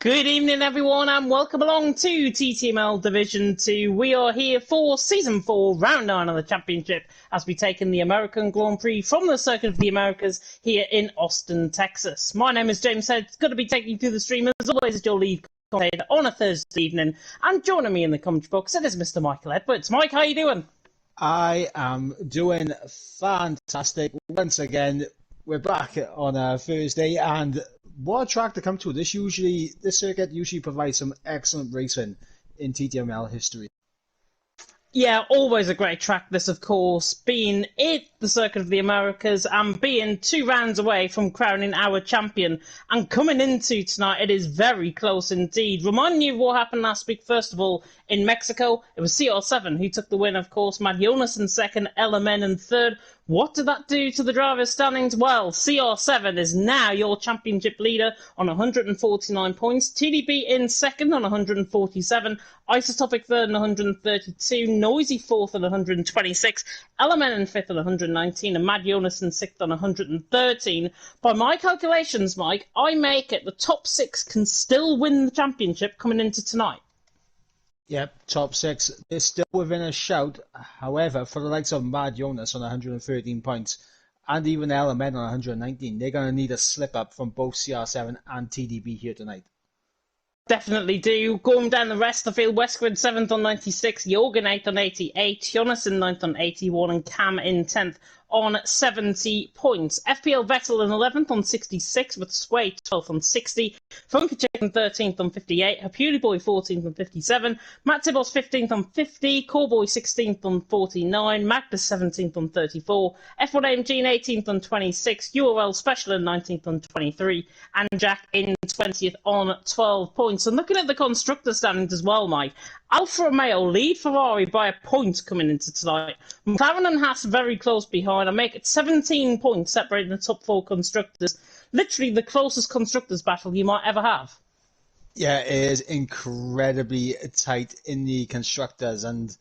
Good evening, everyone, and welcome along to TTML Division 2. We are here for Season 4, Round 9 of the Championship, as we take in the American Grand Prix from the Circuit of the Americas here in Austin, Texas. My name is James Head. It's good to be taking you through the stream, as always, as your lead commentator on a Thursday evening. And joining me in the commentary box, it is Mr. Michael Edwards. Mike, how are you doing? I am doing fantastic. Once again, we're back on a Thursday, and what a track to come to. This circuit usually provides some excellent racing in TTML history. Yeah, always a great track, this, of course, being the Circuit of the Americas and being 2 rounds away from crowning our champion. And coming into tonight, it is very close indeed. Reminding you of what happened last week, first of all, in Mexico, it was CR7 who took the win, of course. Matt Jonas in second, LMN in third. What did that do to the drivers' standings? Well, CR7 is now your championship leader on 149 points. TDB in second on 147. Isotopic third on 132. Noisy fourth on 126. LMN in fifth on 119. And Matt Jonas in sixth on 113. By my calculations, Mike, I make it the top 6 can still win the championship coming into tonight. Yep, top 6. They're still within a shout. However, for the likes of Mad Jonas on 113 points and even LMN on 119, they're going to need a slip-up from both CR7 and TDB here tonight. Definitely do. Going down the rest of the field, Westgrid 7th on 96, Jorgen 8th on 88, Jonas in 9th on 81, and Cam in 10th on 70 points. FPL Vettel in 11th on 66, with Sway 12th on 60, Funky Chicken 13th on 58, Hapuli Boy 14th on 57, Matt Tibos 15th on 50, Callboy 16th on 49, Magnus 17th on 34, F1 AMG in 18th on 26, URL Special in 19th on 23, and Jack in 20th on 12 points. And looking at the constructor standings as well, Mike, Alfa Romeo lead Ferrari by a point coming into tonight. McLaren and Haas very close behind. I make it 17 points separating the top 4 constructors. Literally the closest constructors battle you might ever have. Yeah, it is incredibly tight in the constructors, and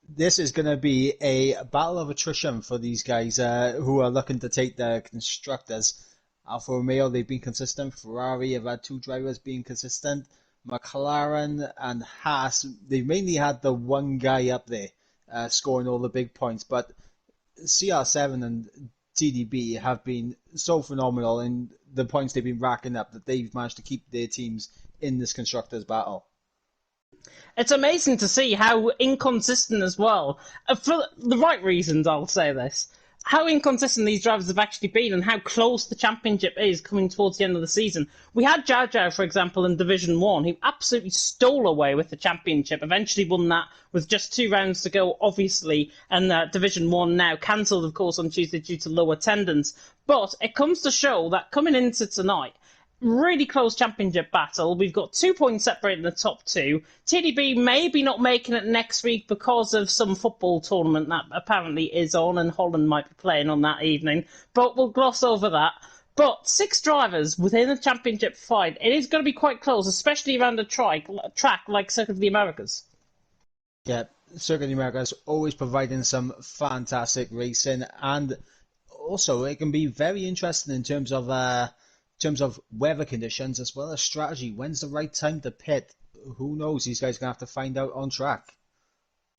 this is going to be a battle of attrition for these guys who are looking to take the constructors. Alfa Romeo, they've been consistent. Ferrari have had 2 drivers being consistent. McLaren and Haas, they've mainly had the one guy up there scoring all the big points, but CR7 and TDB have been so phenomenal in the points they've been racking up that they've managed to keep their teams in this constructors battle. It's amazing to see how inconsistent as well, for the right reasons, I'll say this, how inconsistent these drivers have actually been and how close the championship is coming towards the end of the season. We had Zhao Zhao, for example, in Division 1, who absolutely stole away with the championship, eventually won that with just 2 rounds to go, obviously, and Division 1 now cancelled, of course, on Tuesday due to low attendance. But it comes to show that coming into tonight, really close championship battle. We've got 2 points separating the top 2. TDB maybe not making it next week because of some football tournament that apparently is on, and Holland might be playing on that evening. But we'll gloss over that. But 6 drivers within a championship fight. It is going to be quite close, especially around a track like Circuit of the Americas. Yeah, Circuit of the Americas always providing some fantastic racing, and also it can be very interesting in terms of weather conditions as well as strategy. When's the right time to pit? Who knows? These guys are going to have to find out on track.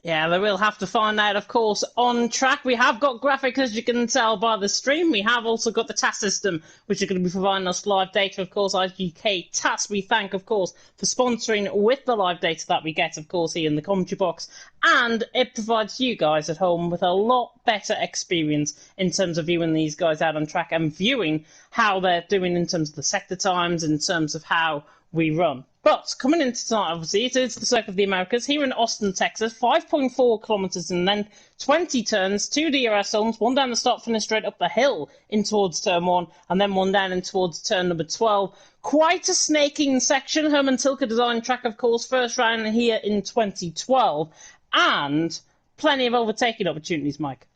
Yeah, they will have to find out, of course, on track. We have got graphics, as you can tell by the stream. We have also got the task system, which are going to be providing us live data, of course. IGK TAS, we thank, of course, for sponsoring with the live data that we get, of course, here in the commentary box. And it provides you guys at home with a lot better experience in terms of viewing these guys out on track and viewing how they're doing in terms of the sector times, in terms of how we run. But coming into tonight, obviously, it is the Circuit of the Americas here in Austin, Texas. 5.4 kilometers in length, 20 turns, 2 DRS zones, 1 down the start finish straight up the hill in towards turn 1, and then 1 down in towards turn number 12. Quite a snaking section. Herman Tilke designed track, of course, first round here in 2012, and plenty of overtaking opportunities, Mike.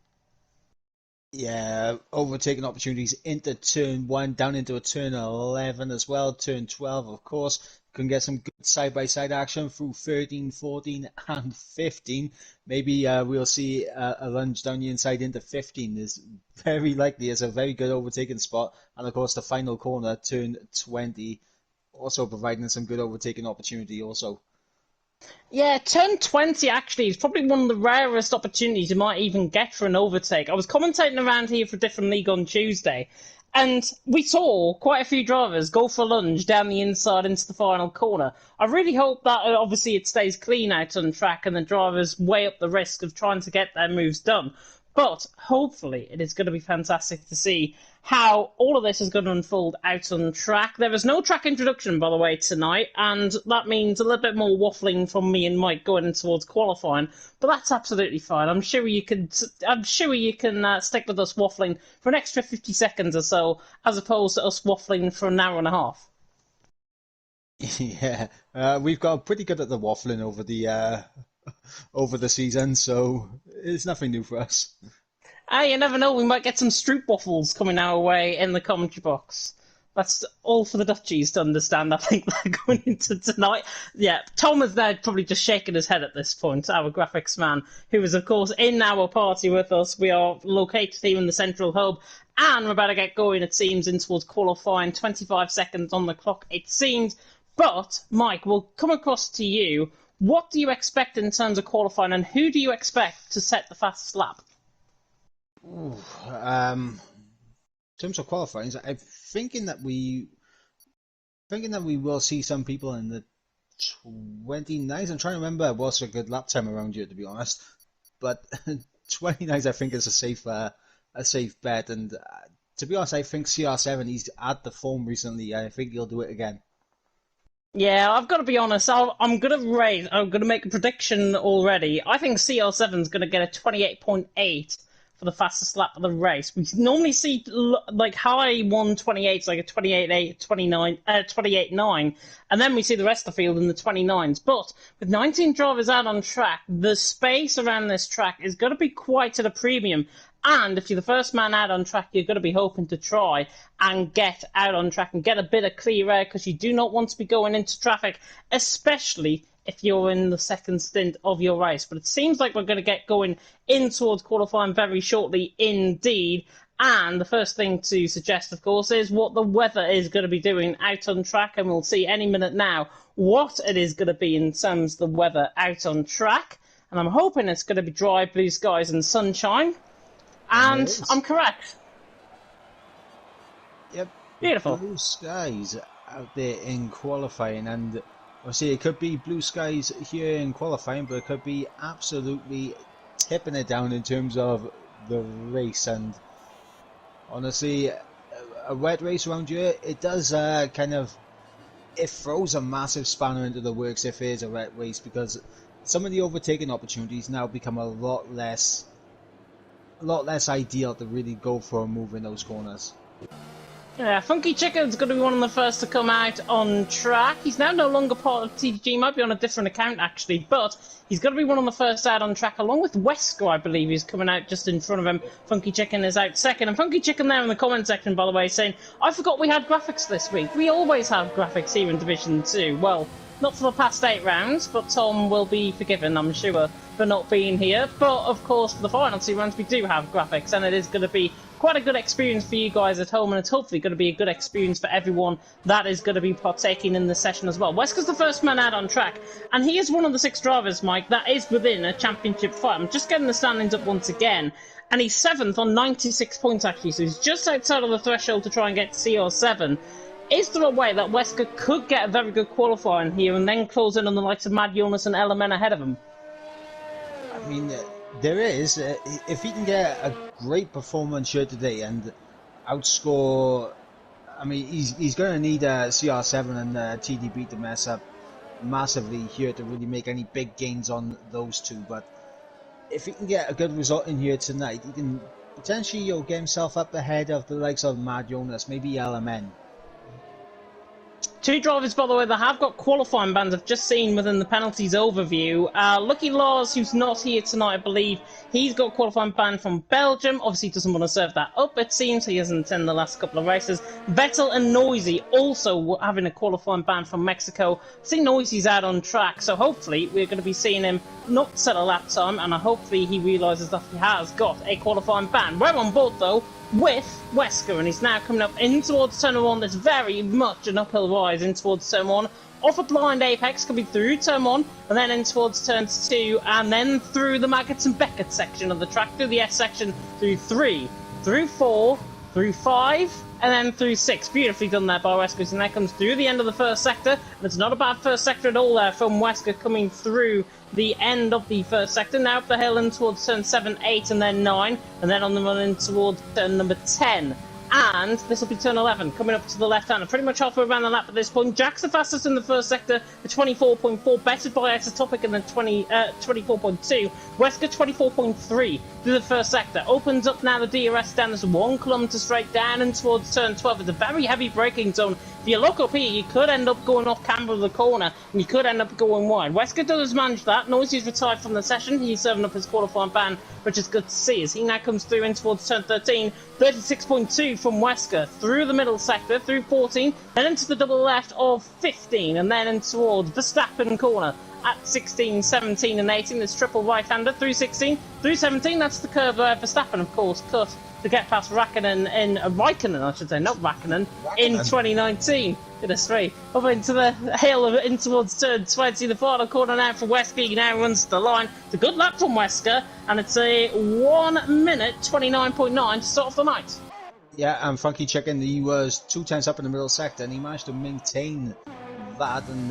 Yeah, overtaking opportunities into turn 1, down into a turn 11 as well, turn 12, of course. Can get some good side-by-side action through 13, 14, and 15. Maybe we'll see a lunge down the inside into 15. Is very likely. It's a very good overtaking spot. And, of course, the final corner, turn 20. also providing some good overtaking opportunity also. Yeah, turn 20 actually is probably one of the rarest opportunities you might even get for an overtake. I was commentating around here for a different league on Tuesday, and we saw quite a few drivers go for a lunge down the inside into the final corner. I really hope that obviously it stays clean out on track and the drivers weigh up the risk of trying to get their moves done. But hopefully it is going to be fantastic to see how all of this is going to unfold out on track. There is no track introduction, by the way, tonight, and that means a little bit more waffling from me and Mike going in towards qualifying. But that's absolutely fine. I'm sure you can stick with us waffling for an extra 50 seconds or so, as opposed to us waffling for an hour and a half. Yeah, we've got pretty good at the waffling over the season, so it's nothing new for us. You never know, we might get some Stroop waffles coming our way in the commentary box. That's all for the Dutchies to understand, I think, going into tonight. Yeah, Tom is there probably just shaking his head at this point, our graphics man, who is, of course, in our party with us. We are located here in the central hub, and we're about to get going, it seems, in towards qualifying. 25 seconds on the clock, it seems. But, Mike, we'll come across to you. What do you expect in terms of qualifying, and who do you expect to set the fastest lap? In terms of qualifying, I'm thinking that we will see some people in the 29s. I'm trying to remember what's a good lap time around here, to be honest. But 29s, I think, is a safe bet. And to be honest, I think CR7, he's at the form recently. I think he'll do it again. Yeah, I've got to be honest. I'm going to make a prediction already. I think CR7 is going to get a 28.8 for the fastest lap of the race. We normally see like high 128s, like a 28.8, 28.9, and then we see the rest of the field in the 29s. But with 19 drivers out on track, the space around this track is going to be quite at a premium. And if you're the first man out on track, you're going to be hoping to try and get out on track and get a bit of clear air, because you do not want to be going into traffic, especially if you're in the second stint of your race. But it seems like we're going to get going in towards qualifying very shortly indeed. And the first thing to suggest, of course, is what the weather is going to be doing out on track. And we'll see any minute now what it is going to be in terms of the weather out on track. And I'm hoping it's going to be dry, blue skies and sunshine. And I'm correct. Yep. Beautiful. Blue skies out there in qualifying, and obviously it could be blue skies here in qualifying, but it could be absolutely tipping it down in terms of the race. And honestly, a wet race around here, it does it throws a massive spanner into the works if it is a wet race, because some of the overtaking opportunities now become a lot less ideal to really go for a move in those corners. Yeah, Funky Chicken's going to be one of the first to come out on track. He's now no longer part of TTG, might be on a different account actually, but he's going to be one of the first out on track, along with Wesker, I believe, who's coming out just in front of him. Funky Chicken is out second, and Funky Chicken there in the comment section, by the way, saying, I forgot we had graphics this week. We always have graphics here in Division 2. Well, not for the past 8 rounds, but Tom will be forgiven, I'm sure, for not being here. But, of course, for the final 2 rounds, we do have graphics, and it is going to be quite a good experience for you guys at home, and it's hopefully going to be a good experience for everyone that is going to be partaking in the session as well. Wesker's the first man out on track, and he is one of the 6 drivers, Mike, that is within a championship fight. I'm just getting the standings up once again, and he's 7th on 96 points, actually, so he's just outside of the threshold to try and get CR7. Is there a way that Wesker could get a very good qualifying here and then close in on the likes of Mad Jonas and Elemen ahead of him? I mean, there is. If he can get a great performance here today and outscore, I mean, he's going to need CR7 and TDB to mess up massively here to really make any big gains on those two. But if he can get a good result in here tonight, he can potentially get himself up ahead of the likes of Mad Jonas, maybe LMN. 2 drivers, by the way, that have got qualifying bans I've just seen within the penalties overview. Lucky Lars, who's not here tonight, I believe, he's got qualifying ban from Belgium. Obviously, he doesn't want to serve that up, it seems. He hasn't attended the last couple of races. Vettel and Noisy also having a qualifying ban from Mexico. I see Noisy's out on track, so hopefully we're going to be seeing him not set a lap time, and hopefully he realises that he has got a qualifying ban. We're on board, though, with Wesker, and he's now coming up in towards turn 1. That's very much an uphill ride skies in towards turn 1. Off a blind apex, coming through turn 1, and then in towards turns 2, and then through the Maggots and Beckett section of the track, through the S section, through 3, through 4, through 5, and then through 6. Beautifully done there by Wesker, and that comes through the end of the first sector, and it's not a bad first sector at all there from Wesker coming through the end of the first sector. Now up the hill in towards turn 7, 8, and then 9, and then on the run in towards turn number 10. And this will be turn 11, coming up to the left-hander, pretty much halfway around the lap at this point. Jack's the fastest in the first sector, the 24.4, bettered by Isotopic and then 24.2. Wesker 24.3 through the first sector. Opens up now the DRS stands 1 kilometre straight down and towards turn 12. It's a very heavy braking zone. If you look up here, you could end up going off camber of the corner, and you could end up going wide. Wesker does manage that. Noisy's retired from the session. He's serving up his qualifying ban, which is good to see, as he now comes through in towards turn 13. 36.2 from Wesker, through the middle sector, through 14, then into the double left of 15, and then in towards Verstappen corner at 16, 17, and 18. This triple right-hander through 16, through 17. That's the curve there. Verstappen, of course, cut to get past Raikkonen, not Raikkonen, in 2019. Goodness me. Up into the hill, in towards turn 20, the final corner now for Wesker. He now runs to the line. It's a good lap from Wesker, and it's a 1 minute 29.9 to start off the night. Yeah, and Funky Chicken, he was 2 tenths up in the middle sector, and he managed to maintain that and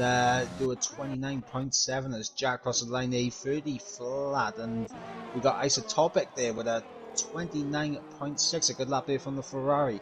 do a 29.7 as Jack crosses the line, a 30 flat, and we got Isotopic there with a 29.6, a good lap there from the Ferrari.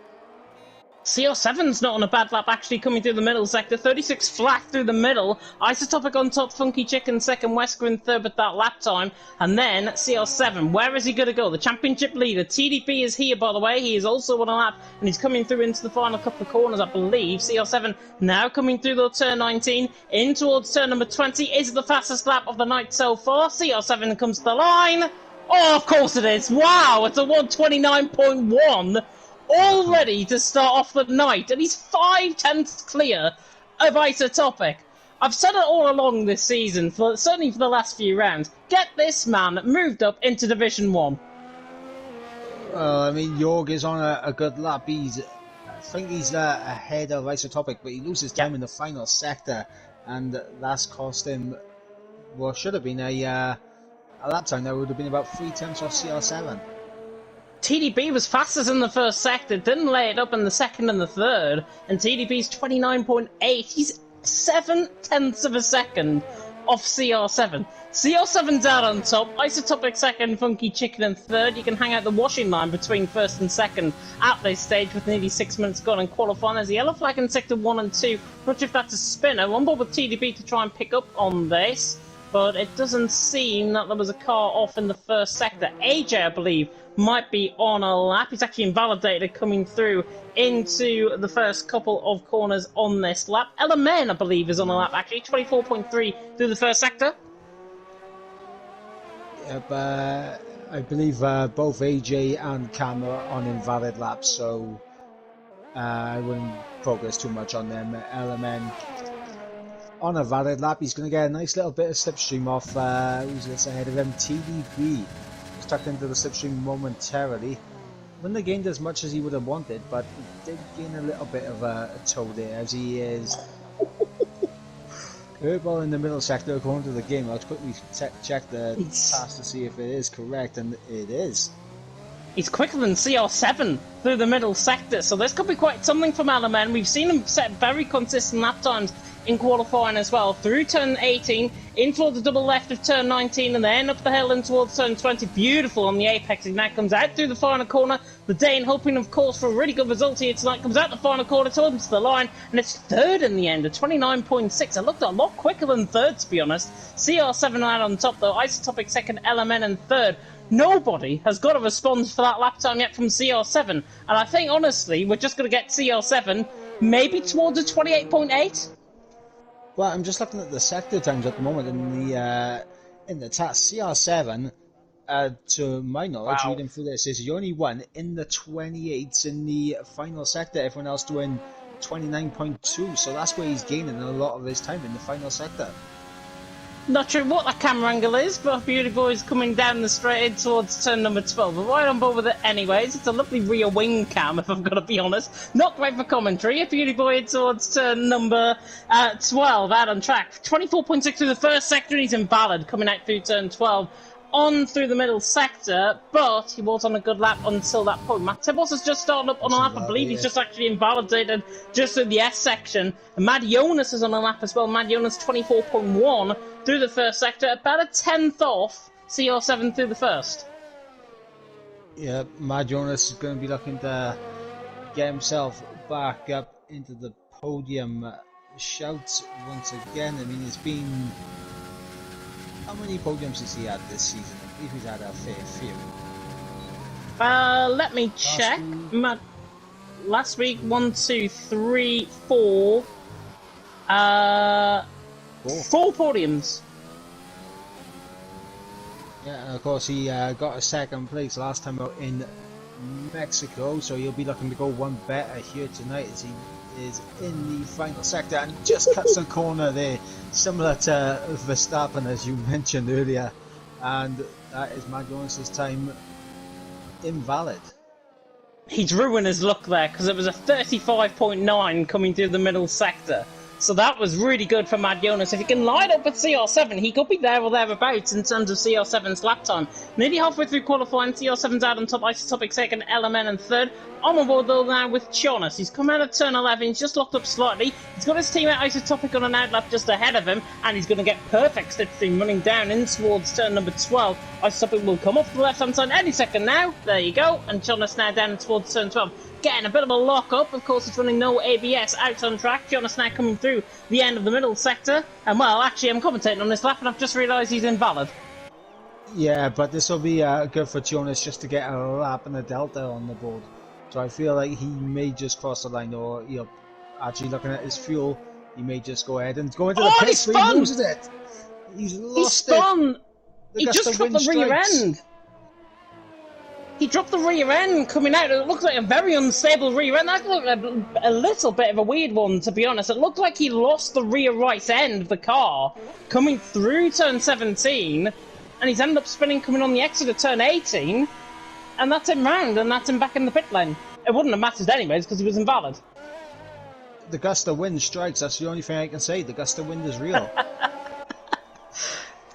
CR7's not on a bad lap, actually, coming through the middle sector. 36 flat through the middle. Isotopic on top, Funky Chicken second, Wesker in third with that lap time. And then CR7, where is he going to go? The championship leader. TDP is here, by the way. He is also on a lap, and he's coming through into the final couple of corners, I believe. CR7 now coming through the turn 19, in towards turn number 20. Is the fastest lap of the night so far. CR7 comes to the line. Oh, of course it is. Wow, it's a 129.1. Already to start off the night, and he's 5 tenths clear of Isotopic. I've said it all along this season, certainly for the last few rounds. Get this man moved up into Division 1. I mean, Jorg is on a good lap. I think he's ahead of Isotopic, but he loses time in the final sector, and that's cost him what should have been a lap time that would have been about 3 tenths off CR7. TDP was fastest in the first sector, didn't lay it up in the second and the third, and TDP's 29.8. He's 7 tenths of a second off CR7. CR7's out on top, Isotopic second, Funky Chicken in third. You can hang out the washing line between first and second at this stage with nearly 6 minutes gone in qualifying. There's a yellow flag in sector 1 and 2. Not sure if that's a spinner. On board with TDP to try and pick up on this, but it doesn't seem that there was a car off in the first sector. AJ, I believe, might be on a lap. He's actually invalidated coming through into the first couple of corners on this lap. Elemen, I believe, is on a lap, actually. 24.3 through the first sector. Yep, I believe both AJ and Cam are on invalid laps, so I wouldn't focus too much on them. Elemen on a valid lap, he's going to get a nice little bit of slipstream off. Who's this ahead of him? TDP. Stuck into the slipstream momentarily. Wouldn't have gained as much as he would have wanted, but he did gain a little bit of a toe there, as he is airball in the middle sector according to the game. I'll quickly check the task to see if it is correct, and it is. He's quicker than CR7 through the middle sector, so this could be quite something from Alaman. We've seen him set very consistent lap times in qualifying as well, through turn 18, in towards the double left of turn 19, and then up the hill in towards turn 20. Beautiful on the apex. He now comes out through the final corner. The Dane, hoping, of course, for a really good result here tonight, comes out the final corner, towards the line, and it's third in the end, at 29.6. It looked a lot quicker than third, to be honest. CR7 out on top, though. Isotopic second, LMN in third. Nobody has got a response for that lap time yet from CR7, and I think, honestly, we're just going to get CR7 maybe towards a 28.8. Well, I'm just looking at the sector times at the moment in the task. CR7, to my knowledge, reading through this, is the only one in the 28s in the final sector. Everyone else doing 29.2, so that's where he's gaining a lot of his time, in the final sector. Not sure what that camera angle is, but Beauty Boy's coming down the straight towards turn number 12. But right on board with it anyways. It's a lovely rear wing cam, if I've got to be honest. Not great for commentary. Beauty Boy towards turn number 12, out on track. 24.6 through the first sector, and he's invalid, coming out through turn 12. On through the middle sector, but he was on a good lap until that point. Matt Tibbles has just started up on a lap. I believe he's just actually invalidated just in the S section. And Mad Jonas is on a lap as well. Mad Jonas 24.1 through the first sector, about a 10th off CR7 through the first. Yeah, Mad Jonas is going to be looking to get himself back up into the podium shouts once again. I mean, it's been... How many podiums has he had this season? I believe he's had a fair few. Let me check. Last week, 1, 2, 3, 4. 4 podiums. Yeah, and of course he got a second place last time out in Mexico, so he'll be looking to go one better here tonight as he is in the final sector and just cuts the corner there, similar to Verstappen as you mentioned earlier, and that is Mad Jonas' time invalid. He's ruined his luck there because it was a 35.9 coming through the middle sector. So that was really good for Mad Jonas. If he can line up with CR7, he could be there or thereabouts in terms of CR7's lap time. Nearly halfway through qualifying, CR7's out on top, Isotopic second, LMN and third. On board though now with Jonas. He's come out of turn 11, he's just locked up slightly. He's got his teammate Isotopic on an outlap just ahead of him, and he's going to get perfect slipstream running down in towards turn number 12. Isotopic will come off the left-hand side any second now. There you go. And Jonas now down towards turn 12. Getting a bit of a lock-up. Of course, he's running no ABS out on track. Jonas now coming through the end of the middle sector. And, well, actually, I'm commentating on this lap, and I've just realised he's invalid. Yeah, but this will be good for Jonas just to get a lap and a delta on the board. So I feel like he may just cross the line, or he'll actually looking at his fuel, he may just go ahead and go into the pits where he loses it. He's lost it. He just dropped the rear end. He dropped the rear end coming out. It looked like a very unstable rear end. That looked like a little bit of a weird one, to be honest. It looked like he lost the rear right end of the car coming through turn 17, and he's ended up spinning coming on the exit of turn 18, and that's him round, and that's him back in the pit lane. It wouldn't have mattered anyways because he was invalid. The gust of wind strikes. That's the only thing I can say. The gust of wind is real.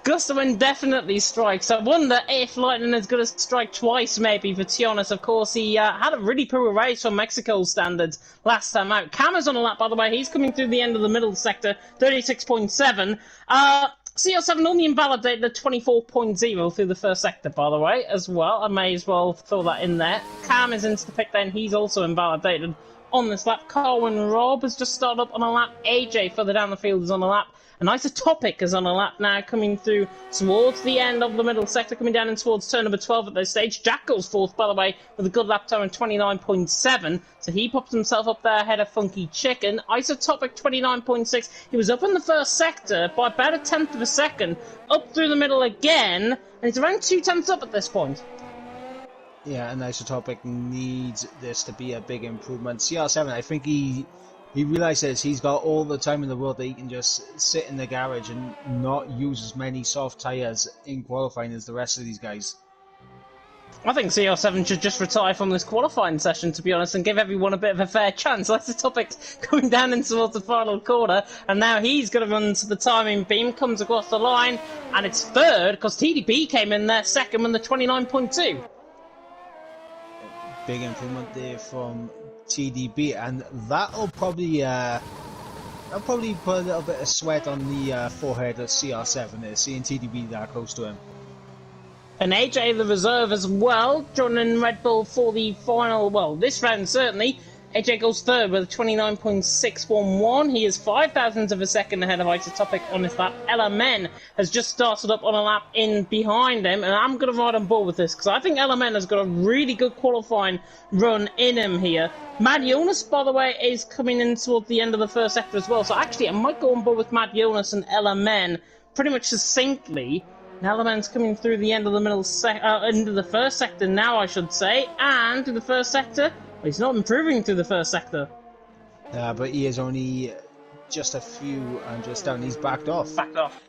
Gust of wind definitely strikes. I wonder if lightning is going to strike twice, maybe, for Jonas. Of course, he had a really poor race from Mexico standards last time out. Cam is on a lap, by the way. He's coming through the end of the middle sector, 36.7. CR7 only invalidated at 24.0 through the first sector, by the way, as well. I may as well throw that in there. Cam is into the pit lane. He's also invalidated on this lap. Carwin Rob has just started up on a lap. AJ further down the field is on a lap. And Isotopic is on a lap now, coming through towards the end of the middle sector, coming down in towards turn number 12 at this stage. Jack goes fourth, by the way, with a good lap time of 29.7. So he pops himself up there ahead of Funky Chicken. Isotopic 29.6. He was up in the first sector by about a tenth of a second, up through the middle again, and he's around 2/10 up at this point. Yeah, and Isotopic needs this to be a big improvement. CR7, I think he realizes he's got all the time in the world that he can just sit in the garage and not use as many soft tyres in qualifying as the rest of these guys. I think CR7 should just retire from this qualifying session, to be honest, and give everyone a bit of a fair chance. That's the topic coming down in towards the final corner, and now he's going to run to the timing beam, comes across the line, and it's third, because TDP came in there second with the 29.2. Big improvement there from TDB, and that'll probably put a little bit of sweat on the forehead of CR7 there, seeing TDB that close to him. And AJ, the reserve as well, joining Red Bull for the final, well, this round certainly. AJ goes third with a 29.611. He is 0.05 of a second ahead of Isotopic on his lap. LMN has just started up on a lap in behind him, and I'm going to ride on board with this because I think LMN has got a really good qualifying run in him here. Mad Jonas, by the way, is coming in towards the end of the first sector as well, so actually I might go on board with Mad Jonas and LMN pretty much succinctly. Now LMN's coming through the end of the into the first sector now, I should say, and through the first sector. He's not improving through the first sector. But he is only just a few and just down. He's backed off. Backed off.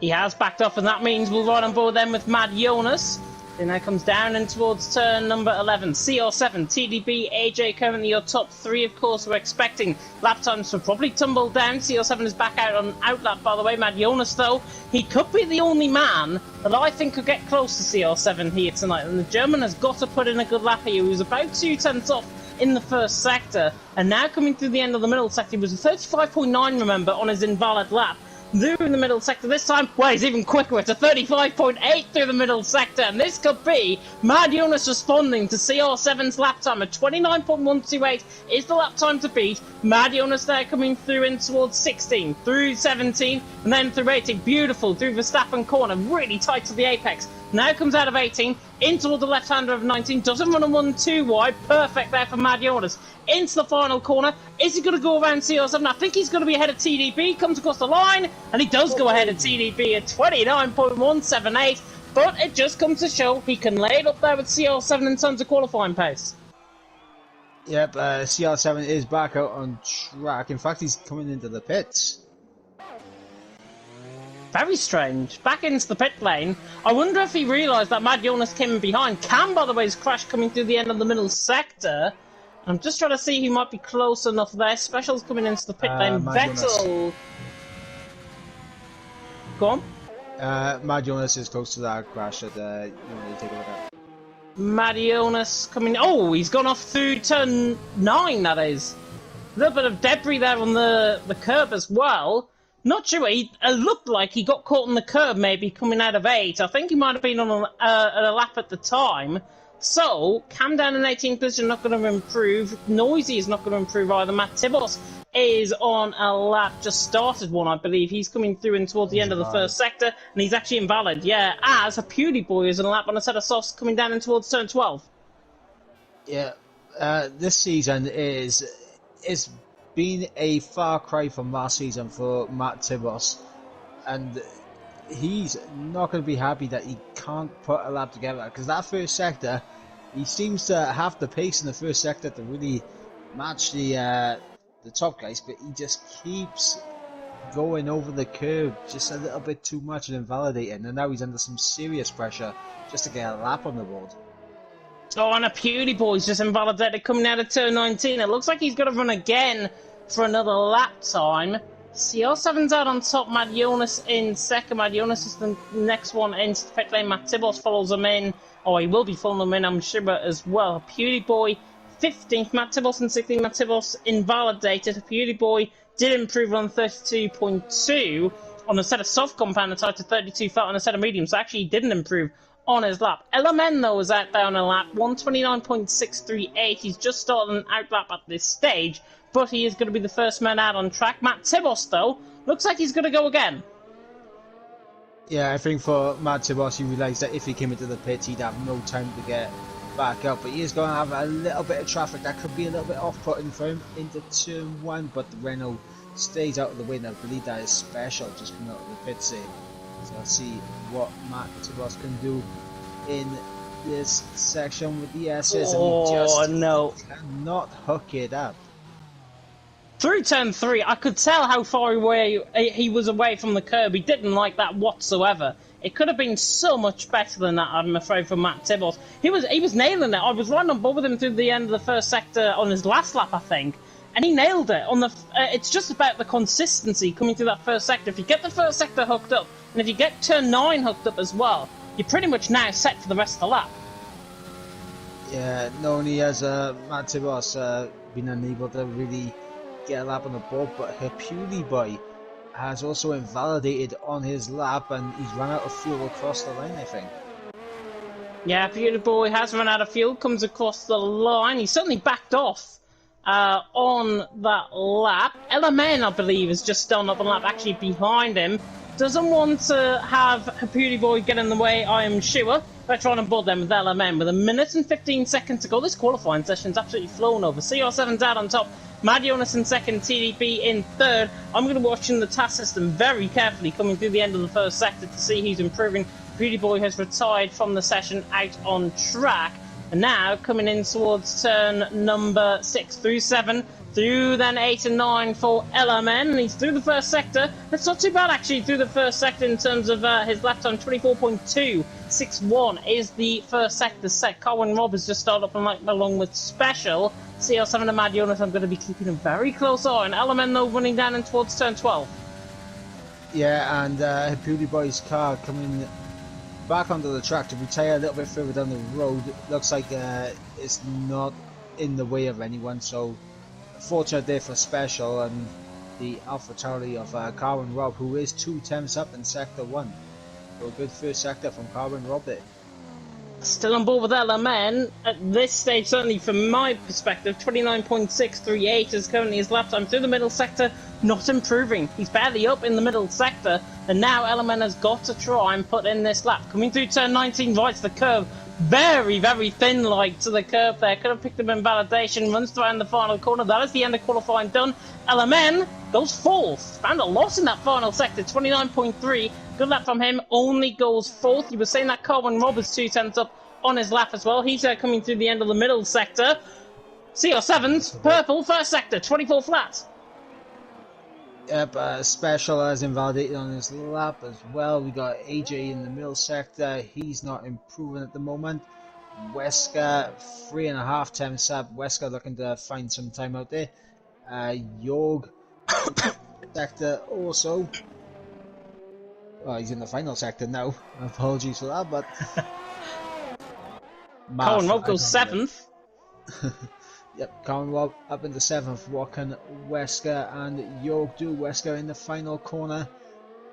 He has backed off, and that means we'll ride on board then with Mad Jonas. Then that comes down in towards turn number 11. CR7, TDB, AJ currently your top three, of course. We're expecting lap times to probably tumble down. CR7 is back out on outlap, by the way. Mad Jonas, though, he could be the only man that I think could get close to CR7 here tonight. And the German has got to put in a good lap here. He was about 2 tenths off in the first sector. And now coming through the end of the middle sector, he was a 35.9, remember, on his invalid lap. Through the middle sector this time, well, he's even quicker. It's a 35.8 through the middle sector, and this could be Mad Jonas responding to CR7's lap time at 29.128 is the lap time to beat. Mad Jonas there coming through in towards 16, through 17, and then through 18. Beautiful through Verstappen corner, really tight to the apex. Now comes out of 18, in toward the left-hander of 19, doesn't run a 1 too wide, perfect there for Mad Jonas. Into the final corner, is he going to go around CR7? I think he's going to be ahead of TDB, comes across the line, and he does go ahead of TDB at 29.178, but it just comes to show he can lay it up there with CR7 in terms of qualifying pace. Yep, CR7 is back out on track. In fact, he's coming into the pits. Very strange. Back into the pit lane. I wonder if he realised that Mad Jonas came in behind. Cam, by the way, is crashed coming through the end of the middle sector. I'm just trying to see who might be close enough there. Special's coming into the pit lane. Vettel. Go on. Mad Jonas is close to that crash that you want to take a look at. Mad Jonas coming. Oh, he's gone off through turn 9, that is. A little bit of debris there on the curb as well. Not sure. It looked like he got caught on the curb, maybe coming out of 8. I think he might have been on a lap at the time. So, Cam down in 18th position, not going to improve. Noisy is not going to improve either. Matt Tibos is on a lap, just started one, I believe. He's coming through in towards the end of the first sector, and he's actually invalid, yeah, as a Pewdie Boy is on a lap on a set of softs coming down in towards turn 12. Yeah, this season is been a far cry from last season for Matt Tibos, and he's not going to be happy that he can't put a lap together, because that first sector, he seems to have the pace in the first sector to really match the top guys, but he just keeps going over the curb just a little bit too much and invalidating, and now he's under some serious pressure just to get a lap on the board. Oh, and a Pewdie Boy's just invalidated coming out of turn 19. It looks like he's got to run again for another lap time. CR7's out on top, Mad Jonas in second. Mad Jonas is the next one into the pit lane. Matt Tibos follows him in. Oh, he will be following him in, I'm sure, as well. Pewdie Boy 15th, Matt Tibos in 16th. Matt Tibos invalidated. Pewdie Boy did improve on 32.2 on a set of soft compound tied to 32 felt on a set of medium, so actually he didn't improve on his lap. LMN, though, is out there on a lap, 129.638. He's just started an out lap at this stage, but he is going to be the first man out on track. Matt Tibos, though, looks like he's going to go again. Yeah, I think for Matt Tibos, he realised that if he came into the pit, he'd have no time to get back up, but he is going to have a little bit of traffic that could be a little bit off-putting for him into turn 1, but the Renault stays out of the way, and I believe that is Special just coming out of the pit save. So let's see what Matt Tibos can do in this section with the SS, and he just cannot hook it up. Through turn 3, I could tell how far away he was away from the curb. He didn't like that whatsoever. It could have been so much better than that, I'm afraid, for Matt Tibos. He was nailing it. I was right on board with him through the end of the first sector on his last lap, I think. And he nailed it. It's just about the consistency coming through that first sector. If you get the first sector hooked up, and if you get turn 9 hooked up as well, you're pretty much now set for the rest of the lap. Yeah, not only has Matt Tibos been unable to really get a lap on the board, but her Pewdie Boy has also invalidated on his lap, and he's run out of fuel across the line, I think. Yeah, Pewdie Boy has run out of fuel, comes across the line. He's certainly backed off on that lap. LMN, I believe, is just still up on the lap, actually behind him. Doesn't want to have Pewdie Boy get in the way, I am sure. They're trying to board them with LMN with 1 minute and 15 seconds to go. This qualifying session's absolutely flown over. CR7's out on top. Mad Jonas in second, TDB in third. I'm going to be watching the task system very carefully coming through the end of the first sector to see who's improving. Pewdie Boy has retired from the session out on track. And now, coming in towards turn number 6 through 7, Through then 8 and 9 for LMN. He's through the first sector. That's not too bad actually through the first sector in terms of his lap time. 24.261 is the first sector set. Colin Robb has just started up along with Special. CR7 and Mad Jonas, I'm going to be keeping a very close eye on. LMN though running down in towards turn 12. Yeah, and Beauty Boy's car coming back onto the track to retire a little bit further down the road. Looks like it's not in the way of anyone, so fortunate day for Special and the Alpha Tauri of Carwin Robb, who is 2 temps up in Sector 1. So a good first sector from Carwin Robb there. Still on board with LMN at this stage, certainly from my perspective. 29.638 is currently his lap time through the middle sector, not improving. He's barely up in the middle sector, and now LMN has got to try and put in this lap. Coming through turn 19, right to the curve. Very, very thin light to the curve there. Could have picked him in validation. Runs around the final corner. That is the end of qualifying done. LMN goes fourth. Found a loss in that final sector. 29.3. Good lap from him. Only goes fourth. You were saying that Colin Robb is 2 tenths up on his lap as well. He's coming through the end of the middle sector. CR7's purple first sector. 24 flat. Yep, Special has invalidated on his lap as well. We got AJ in the middle sector. He's not improving at the moment. Wesker, 3.5 temps up. Wesker looking to find some time out there. Jorg, sector also. Well, he's in the final sector now. Apologies for that, but... Colin Robb goes 7th. Yep, Colin Robb up in the 7th. What can Wesker and Jorg do? Wesker in the final corner.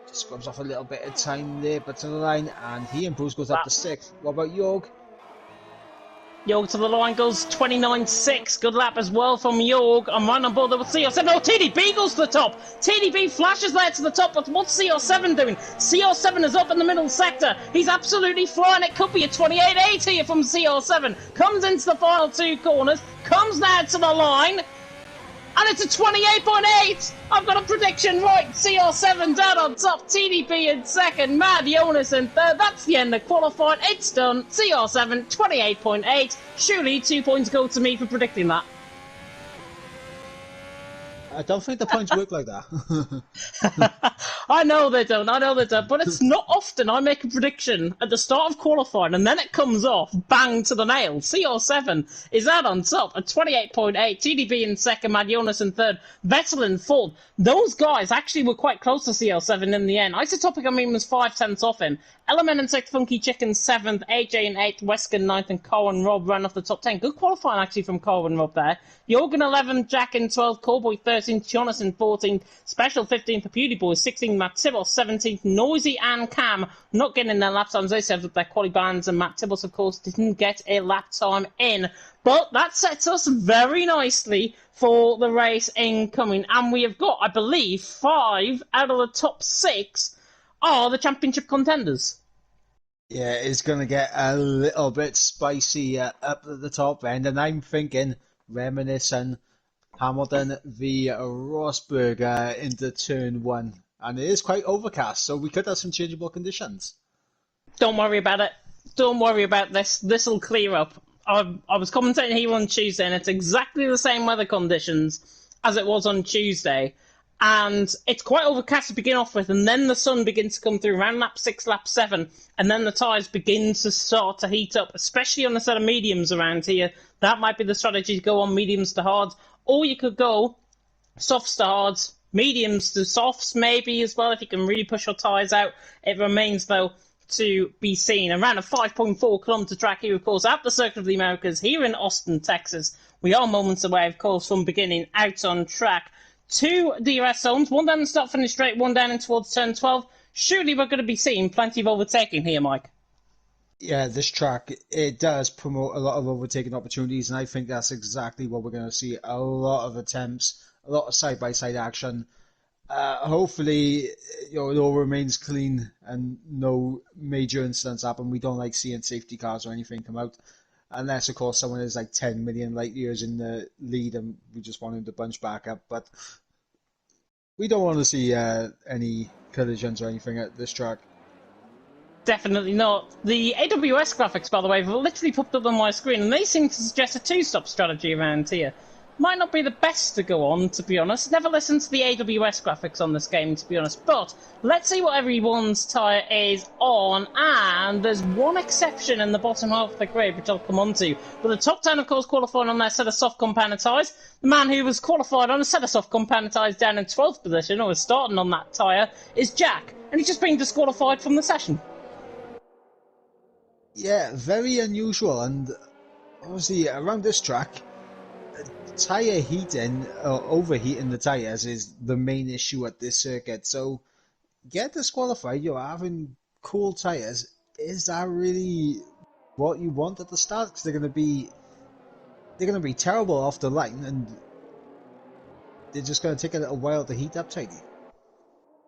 Just scrubs off a little bit of time there, but to the line, and he improves, goes up to 6th. What about Jorg? Jorg to the line goes 29.6. Good lap as well from Jorg. I'm right on board there with CR7. No, TDB goes to the top. TDB flashes there to the top, but what's CR7 doing? CR7 is up in the middle sector. He's absolutely flying. It could be a 28.8 here from CR7. Comes into the final 2 corners. Comes now to the line. And it's a 28.8! I've got a prediction right. CR7 down on top, TDP in second, Mad Jonas in third. That's the end of qualifying. It's done. CR7, 28.8. Surely 2 points go to me for predicting that. I don't think the points work like that. I know they don't, but it's not often I make a prediction at the start of qualifying and then it comes off, bang to the nail. CR7 is out on top at 28.8, TDB in second, Mad Jonas in third, Vettel in fourth. Those guys actually were quite close to CR7 in the end. Isotopic, I mean, was 5 tenths off him. Element and sixth, Funky Chicken 7th, AJ in 8th, Wesker 9th, and Colin Robb ran off the top 10. Good qualifying actually from Colin Robb there. Jorgen 11th, Jack in 12th, Cowboy 13th, Jonas in 14th, Special 15th, the Beauty Boys 16th, Matt Tibbles 17th, Noisy and Cam not getting in their lap times. They said with their quali bands, and Matt Tibbles, of course, didn't get a lap time in. But that sets us very nicely for the race incoming. And we have got, I believe, 5 out of the top 6 are the championship contenders. Yeah, it's going to get a little bit spicy up at the top end, and I'm thinking reminiscent Hamilton v Rosberg into turn 1. And it is quite overcast, so we could have some changeable conditions. Don't worry about it. Don't worry about this. This will clear up. I was commentating here on Tuesday, and it's exactly the same weather conditions as it was on Tuesday. And it's quite overcast to begin off with, and then the sun begins to come through around lap 6, lap 7, and then the tyres begin to start to heat up, especially on a set of mediums around here. That might be the strategy to go on mediums to hards, or you could go softs to hards, mediums to softs maybe as well, if you can really push your tyres out. It remains, though, to be seen. Around a 5.4 kilometre track here, of course, at the Circuit of the Americas, here in Austin, Texas. We are moments away, of course, from beginning out on track. 2 DRS zones, one down the start-finish straight, one down in towards turn 12. Surely we're going to be seeing plenty of overtaking here, Mike. Yeah, this track, it does promote a lot of overtaking opportunities, and I think that's exactly what we're going to see. A lot of attempts, a lot of side-by-side action. Hopefully, it all remains clean and no major incidents happen. We don't like seeing safety cars or anything come out. Unless, of course, someone is like 10 million light years in the lead and we just want him to bunch back up. But we don't want to see any collisions or anything at this track. Definitely not. The AWS graphics, by the way, have literally popped up on my screen, and they seem to suggest a 2-stop strategy around here. might not be the best to go on, to be honest. Never listened to the AWS graphics on this game, to be honest. But let's see what everyone's tyre is on. And there's one exception in the bottom half of the grid, which I'll come on to. But the top 10, of course, qualifying on their set of soft compound tyres. The man who was qualified on a set of soft compound tyres down in 12th position, or was starting on that tyre, is Jack. And he's just been disqualified from the session. Yeah, very unusual. And obviously, around this track, tyre heating or overheating the tyres is the main issue at this circuit. So get disqualified, you're having cool tyres. Is that really what you want at the start? Because they're going to be terrible off the line, and they're just going to take a little while to heat up tidy.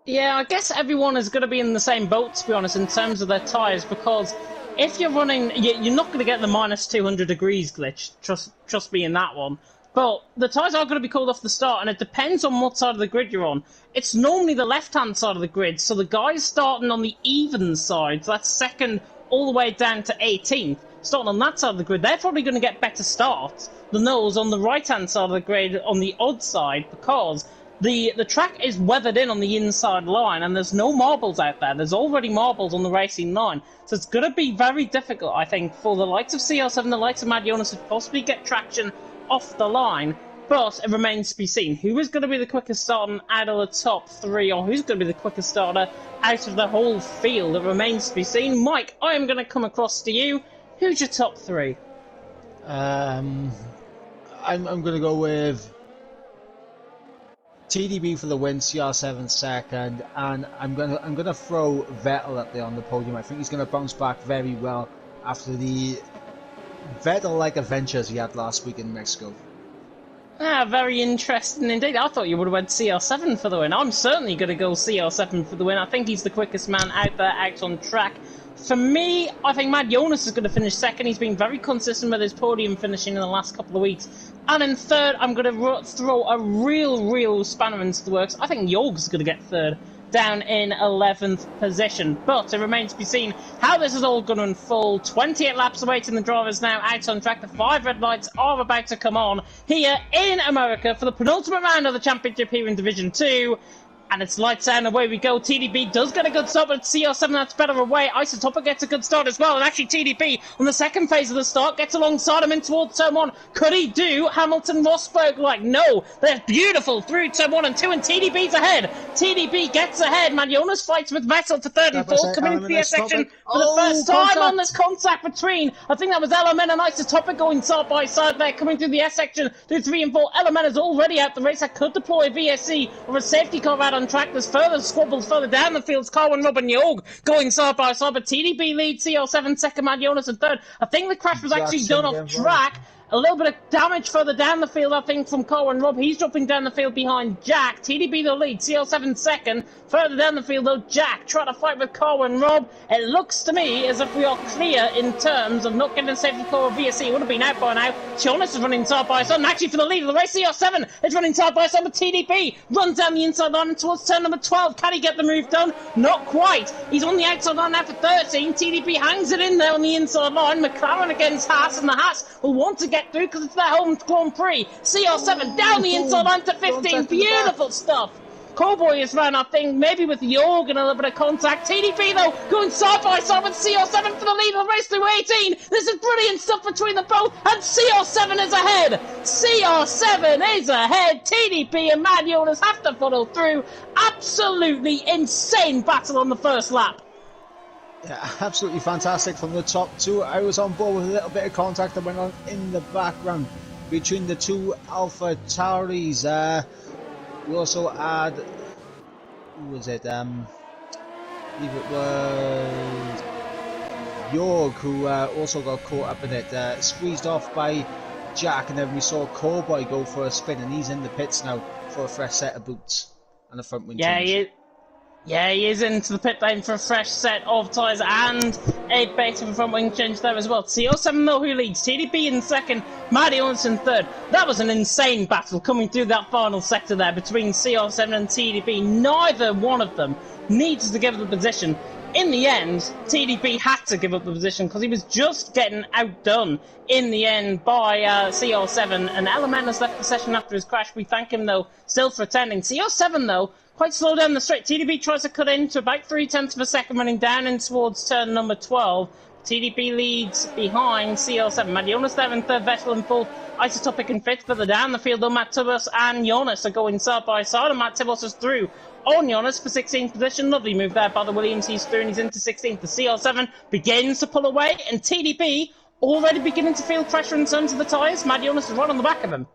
Yeah, I guess everyone is going to be in the same boat, to be honest, in terms of their tyres, because if you're running, you're not going to get the minus 200 degrees glitch. Trust me in that one. But the tyres are going to be called off the start, and it depends on what side of the grid you're on. It's normally the left-hand side of the grid, so the guys starting on the even side, so that's second all the way down to 18th, starting on that side of the grid, they're probably going to get better starts than those on the right-hand side of the grid on the odd side, because the track is weathered in on the inside line, and there's no marbles out there. There's already marbles on the racing line. So it's going to be very difficult, I think, for the likes of CR7, the likes of Mad Jonas to possibly get traction off the line, but it remains to be seen who is going to be the quickest starter out of the top three, or who's going to be the quickest starter out of the whole field. It remains to be seen. Mike, I am going to come across to you. Who's your top three? I'm going to go with TDB for the win, CR7 second, and I'm gonna throw Vettel up there on the podium. I think he's going to bounce back very well after the Vettel-like adventures he had last week in Mexico. Very interesting indeed. I thought you would have went CR7 for the win. I'm certainly going to go CR7 for the win. I think he's the quickest man out there, out on track. For me, I think Mad Jonas is going to finish second. He's been very consistent with his podium finishing in the last couple of weeks. And in third, I'm going to throw a real spanner into the works. I think Jorg's going to get third, down in 11th position. But it remains to be seen how this is all going to unfold. 28 laps awaiting the drivers now out on track. The 5 red lights are about to come on here in America for the penultimate round of the championship here in Division 2. And it's lights out and away we go. TDB does get a good start, but CR7 that's better away. Isotopic gets a good start as well. And actually TDB on the second phase of the start gets alongside him in towards turn 1. Could he do Hamilton Rosberg? Like, no. They're beautiful through turn 1 and 2, and TDB's ahead. TDB gets ahead. Man, Jonas fights with Vettel to third and fourth, coming into the S section for the first time on this contact between, I think that was Element and Isotopic going side by side there, coming through the S section through 3 and 4. Element is already out the race. That could deploy a VSC or a safety car out on track. There's further squabbles further down the field. Carwin, Rob and Jorg going side by side, but TDB leads, CR7 second, Mad Jonas and third. I think the crash was actually done off track. A little bit of damage further down the field, I think, from Carwin Rob. He's dropping down the field behind Jack. TDB the lead, CR7 second. Further down the field, though, Jack trying to fight with Carwin Rob. It looks to me as if we are clear in terms of not getting a safety car or VSC. It would have been out by now. Jonas is running side by side, and actually for the lead of the race, CR7 is running side by side with TDB. Runs down the inside line towards turn number 12. Can he get the move done? Not quite. He's on the outside line now for 13. TDB hangs it in there on the inside line. McLaren against Haas, and the Haas will want to get through because it's their home Grand Prix. CR7 down the inside line to 15. Beautiful stuff. Cowboy is run, I think, maybe with Jorg and a little bit of contact. TDP, though, going side by side with CR7 for the lead of the race through 18. This is brilliant stuff between the both, and CR7 is ahead. CR7 is ahead. TDP and Mad Jonas have to follow through. Absolutely insane battle on the first lap. Yeah, absolutely fantastic from the top two. I was on board with a little bit of contact that went on in the background between the two Alpha Tauris. We also had, who was it? I believe it was Jorg, who also got caught up in it, squeezed off by Jack, and then we saw Cowboy go for a spin, and he's in the pits now for a fresh set of boots and a front wing change. He is into the pit lane for a fresh set of tyres and a bait of a front wing change there as well. CR7 though who leads, TDB in second, Matty Jonas in third. That was an insane battle coming through that final sector there between CR7 and TDB. Neither one of them needs to give the position. in the end, TDB had to give up the position because he was just getting outdone in the end by CR7. And Elementor's left the session after his crash. We thank him, though, still for attending. CR7, though, quite slow down the straight. TDB tries to cut into about 0.3 of a second, running down in towards turn number 12. TDB leads behind CR7. Madionas there in third, Vettel in fourth, Isotopic in fifth. Further down the field, though, Matt Tibos and Jonas are going side by side, and Matt Tibos is through on Jonas for 16th position. Lovely move there by the Williams. He's through and he's into 16th. The CR7 begins to pull away, and TDB already beginning to feel pressure in terms of the tyres. Matt Jonas is right on the back of him.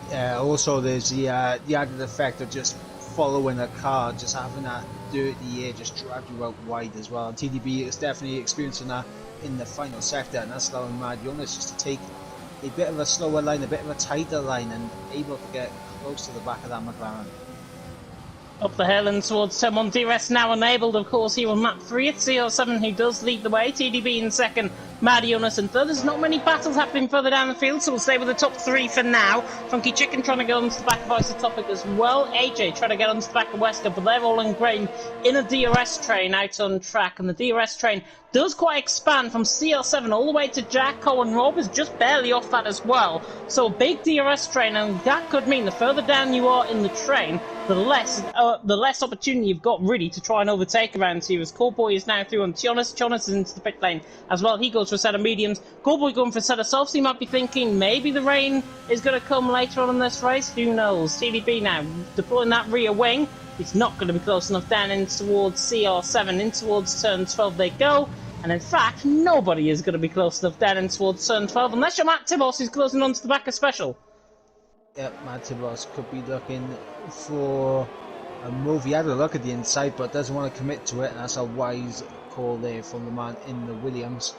Yeah, also there's the added effect of just following a car, just having that dirty air just drive you out wide as well. And TDB is definitely experiencing that in the final sector, and that's allowing Mad Jonas just to take a bit of a slower line, a bit of a tighter line, and able to get close to the back of that McLaren. Up the hill and towards turn 1, DRS now enabled, of course, here on map 3 at CR7, who does lead the way. TDB in second, Mad Jonas in third. There's not many battles happening further down the field, so we'll stay with the top 3 for now. Funky Chicken trying to get onto the back of Isotopic as well. AJ trying to get onto the back of Wesker, but they're all ingrained in a DRS train out on track, and the DRS train does quite expand from CR7 all the way to Jack. Cohen Rob is just barely off that as well. So a big DRS train, and that could mean the further down you are in the train, the less opportunity you've got really to try and overtake around here. As Callboy is now through on Jonas. Jonas is into the pit lane as well. He goes for a set of mediums. Callboy going for a set of softs. He might be thinking maybe the rain is going to come later on in this race. Who knows? TDB now deploying that rear wing. It's not going to be close enough down in towards CR7. In towards turn 12 they go. And in fact, nobody is going to be close enough down in towards turn 12 unless you're Matt Tibos, who's closing onto the back of Special. Yep, Matt Tibos could be looking for a move. He had a look at the inside, but doesn't want to commit to it, and that's a wise call there from the man in the Williams.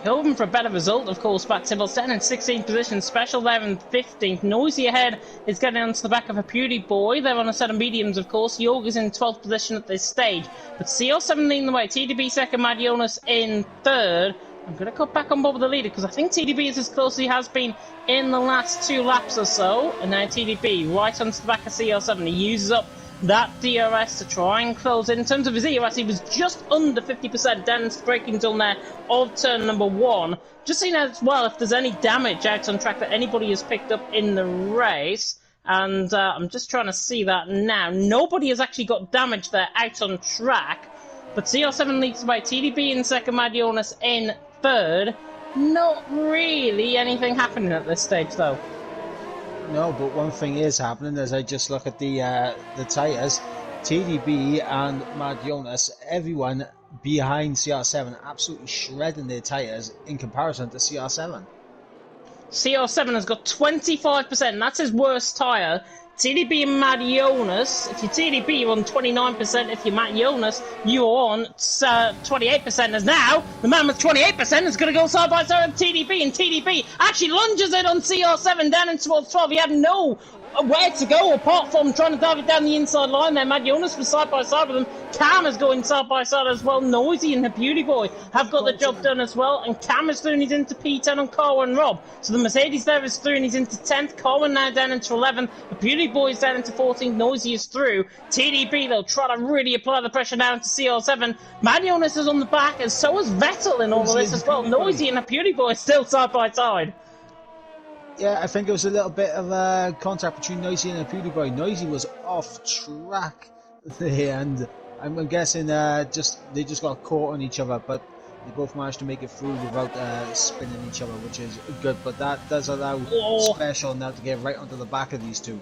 Hoping for a better result, of course. Matt Tibos down in 16th position, Special there in 15th. Noisy ahead is getting onto the back of a Beauty Boy. They're on a set of mediums, of course. Jorg is in 12th position at this stage. But CR7 leading the way. TDB second, Mad Jonas in third. I'm going to cut back on board with the leader because I think TDB is as close as he has been in the last 2 laps or so. And now TDB right onto the back of CR7. He uses up that DRS to try and close in. In terms of his ERS, he was just under 50% down into the braking zone there of turn number 1. Just seeing as well if there's any damage out on track that anybody has picked up in the race. And I'm just trying to see that now. Nobody has actually got damage there out on track. But CR7 leads the way. TDB in second, Mad Jonas in third. Not really anything happening at this stage, though. No, but one thing is happening as I just look at the tyres. TDB and Mad Jonas, everyone behind CR7, absolutely shredding their tyres in comparison to CR7. CR7 has got 25%, that's his worst tyre. TDB and Mad Jonas, if you're TDB, you're on 29%. If you're Matt Jonas, you're on 28%. As now, the man with 28% is going to go side by side with TDB, and TDB actually lunges it on CR7 down in towards 12. He had no where to go apart from trying to dive it down the inside line there. Mad Jonas was side by side with him. Cam is going side by side as well. Noisy and the Beauty Boy have got the job done as well. And Cam is through and he's into P10 on Carwin and Rob. So the Mercedes there is through and he's into 10th. Carwin now down into 11th. The Beauty Boy is down into 14th. Noisy is through. TDB, they'll try to really apply the pressure down to CR7. Mad Jonas is on the back, and so is Vettel in all of this as well. Noisy and the Beauty Boy still side by side. Yeah, I think it was a little bit of a contact between Noisy and the Beauty Boy. Noisy was off track there, and I'm guessing they just got caught on each other, but they both managed to make it through without spinning each other, which is good. But that does allow Special now to get right onto the back of these two.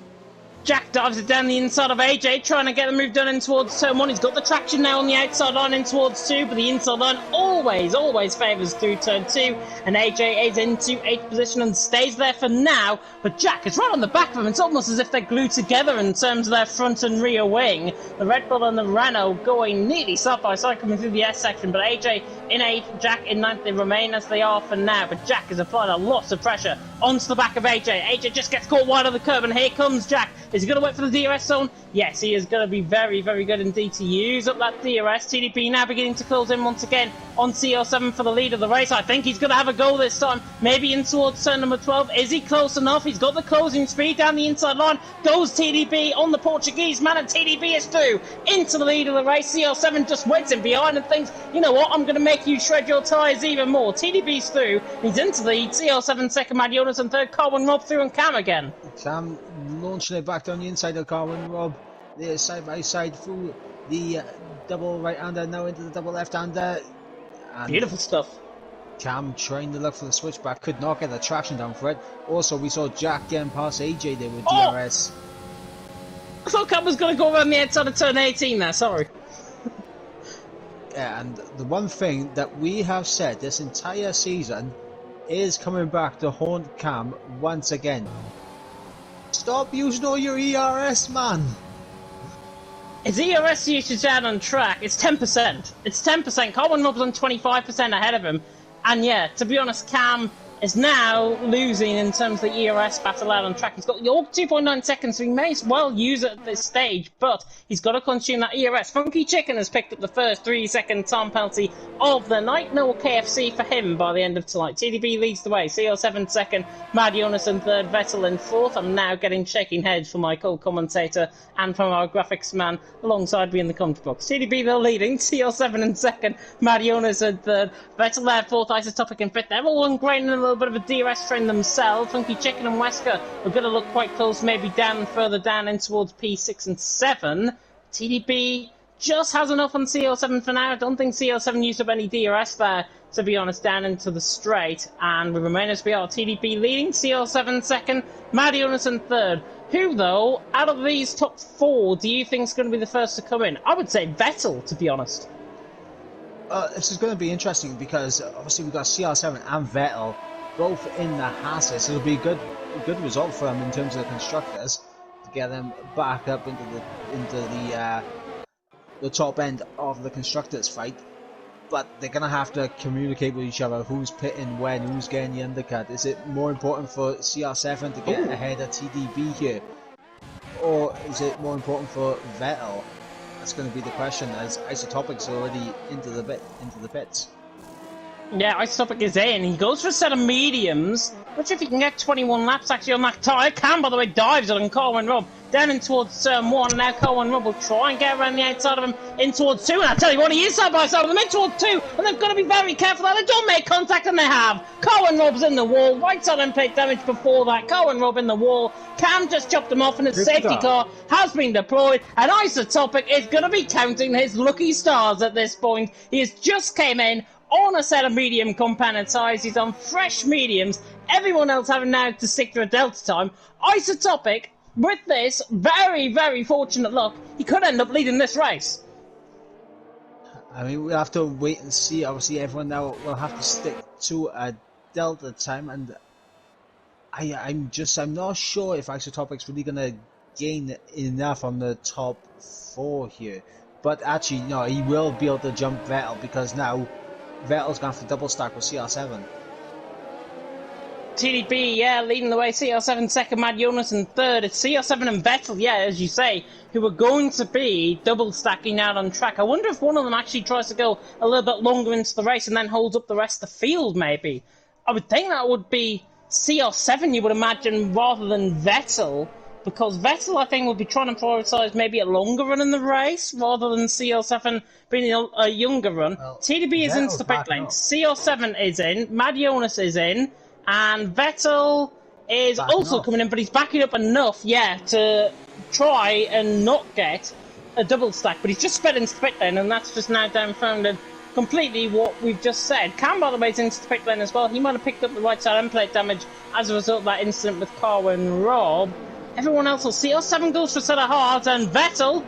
Jack dives it down the inside of AJ, trying to get the move done in towards turn 1. He's got the traction now on the outside line in towards 2, but the inside line always favours through turn 2. And AJ is into 8th position and stays there for now. But Jack is right on the back of him. It's almost as if they're glued together in terms of their front and rear wing. The Red Bull and the Renault going nearly side by side coming through the S section. But AJ in 8th, Jack in 9th. They remain as they are for now. But Jack is applying a lot of pressure onto the back of AJ. AJ just gets caught wide of the curb, and here comes Jack. Is he going to wait for the DRS zone? Yes, he is going to be very, very good indeed to use up that DRS. TDP now beginning to close in once again on CR7 for the lead of the race. I think he's going to have a goal this time, maybe in towards turn number 12. Is he close enough? He's got the closing speed down the inside line. Goes TDP on the Portuguese man, and TDP is through into the lead of the race. CR7 just waits in behind and thinks, you know what, I'm going to make you shred your tyres even more. TDP's through. He's into the lead. CR7 second, Mad Jonas, and third, Carwin Rob through, and Cam again. Cam launching it back down the inside of Carwin Rob. They're side by side through the double right-hander, now into the double left-hander. Beautiful stuff. Cam trying to look for the switchback, could not get the traction down for it. Also, we saw Jack getting past AJ there with DRS. I thought Cam was going to go around the outside of turn 18 there, sorry. Yeah, and the one thing that we have said this entire season is coming back to haunt Cam once again. Stop using all your ERS, man! His ERS usage out on track, it's 10%. It's 10%. Carwin Rob's on 25% ahead of him. And yeah, to be honest, Cam is now losing in terms of the ERS battle out on track. He's got your 2.9 seconds, so he may as well use it at this stage, but he's got to consume that ERS. Funky Chicken has picked up the first 3-second time penalty of the night. No KFC for him by the end of tonight. TDB leads the way. CL7 second, Mad Jonas in third, Vettel in fourth. I'm now getting shaking heads from my co-commentator and from our graphics man alongside me in the comment box. TDB they're leading, CL7 in second, Mad Jonas in third, Vettel there fourth, Isotopic in fifth. They're all ingrained in a little bit of a DRS trend themselves. Funky Chicken and Wesker are going to look quite close, maybe down further down in towards P6 and 7. TDB just has enough on CL7 for now. I don't think CL7 used up any DRS there, to be honest, down into the straight. And we remain as we are. TDB leading, CL7 second, Mad Jonas in third. Who, though, out of these top four, do you think is going to be the first to come in? I would say Vettel, to be honest. This is going to be interesting because obviously we've got CR7 and Vettel both in the Haas. It'll be a good result for them in terms of the constructors to get them back up into the top end of the constructors fight. But they're going to have to communicate with each other who's pitting when, who's getting the undercut. Is it more important for CR7 to get ahead of TDB here, or is it more important for Vettel? That's going to be the question, as Isotopic's already into the pits. Yeah, Isotopic is in. He goes for a set of mediums. Not sure if he can get 21 laps actually on that tyre. Cam, by the way, dives on Carwin Rob down in towards turn 1, and now Carwin Rob will try and get around the outside of him in towards 2. And I tell you what, he is side by side with them in towards 2, and they've got to be very careful that they don't make contact, and they have. Carwin Rob's in the wall. Right side end plate damage before that. Carwin Rob in the wall. Cam just chopped him off, and his safety car has been deployed. And Isotopic is going to be counting his lucky stars at this point. He has just came in on a set of medium compounded size. He's on fresh mediums. Everyone else having now to stick to a delta time. Isotopic, with this very, very fortunate luck, he could end up leading this race. I mean, we'll have to wait and see. Obviously, everyone now will have to stick to a delta time, and I'm not sure if Isotopic's really going to gain enough on the top 4 here. But actually, no, he will be able to jump Vettel, because now Vettel's going to have to double stack with CR7. TDB, yeah, leading the way. CR7 second, Mad Jonas in third. It's CR7 and Vettel, yeah, as you say, who are going to be double stacking out on track. I wonder if one of them actually tries to go a little bit longer into the race and then holds up the rest of the field, maybe. I would think that would be CR7, you would imagine, rather than Vettel, because Vettel, I think, would be trying to prioritise maybe a longer run in the race rather than CR7 being a younger run. Well, TDB is into the pit lane. CR7 is in. Mad Jonas is in. And Vettel is also coming in, but he's backing up enough, yeah, to try and not get a double stack. But he's just sped into the pit lane, and that's just now downfounded completely what we've just said. Cam, by the way, is into the pit lane as well. He might have picked up the right side end plate damage as a result of that incident with Carwin Rob. Everyone else will see. CR7 goes for a set of hards, and Vettel,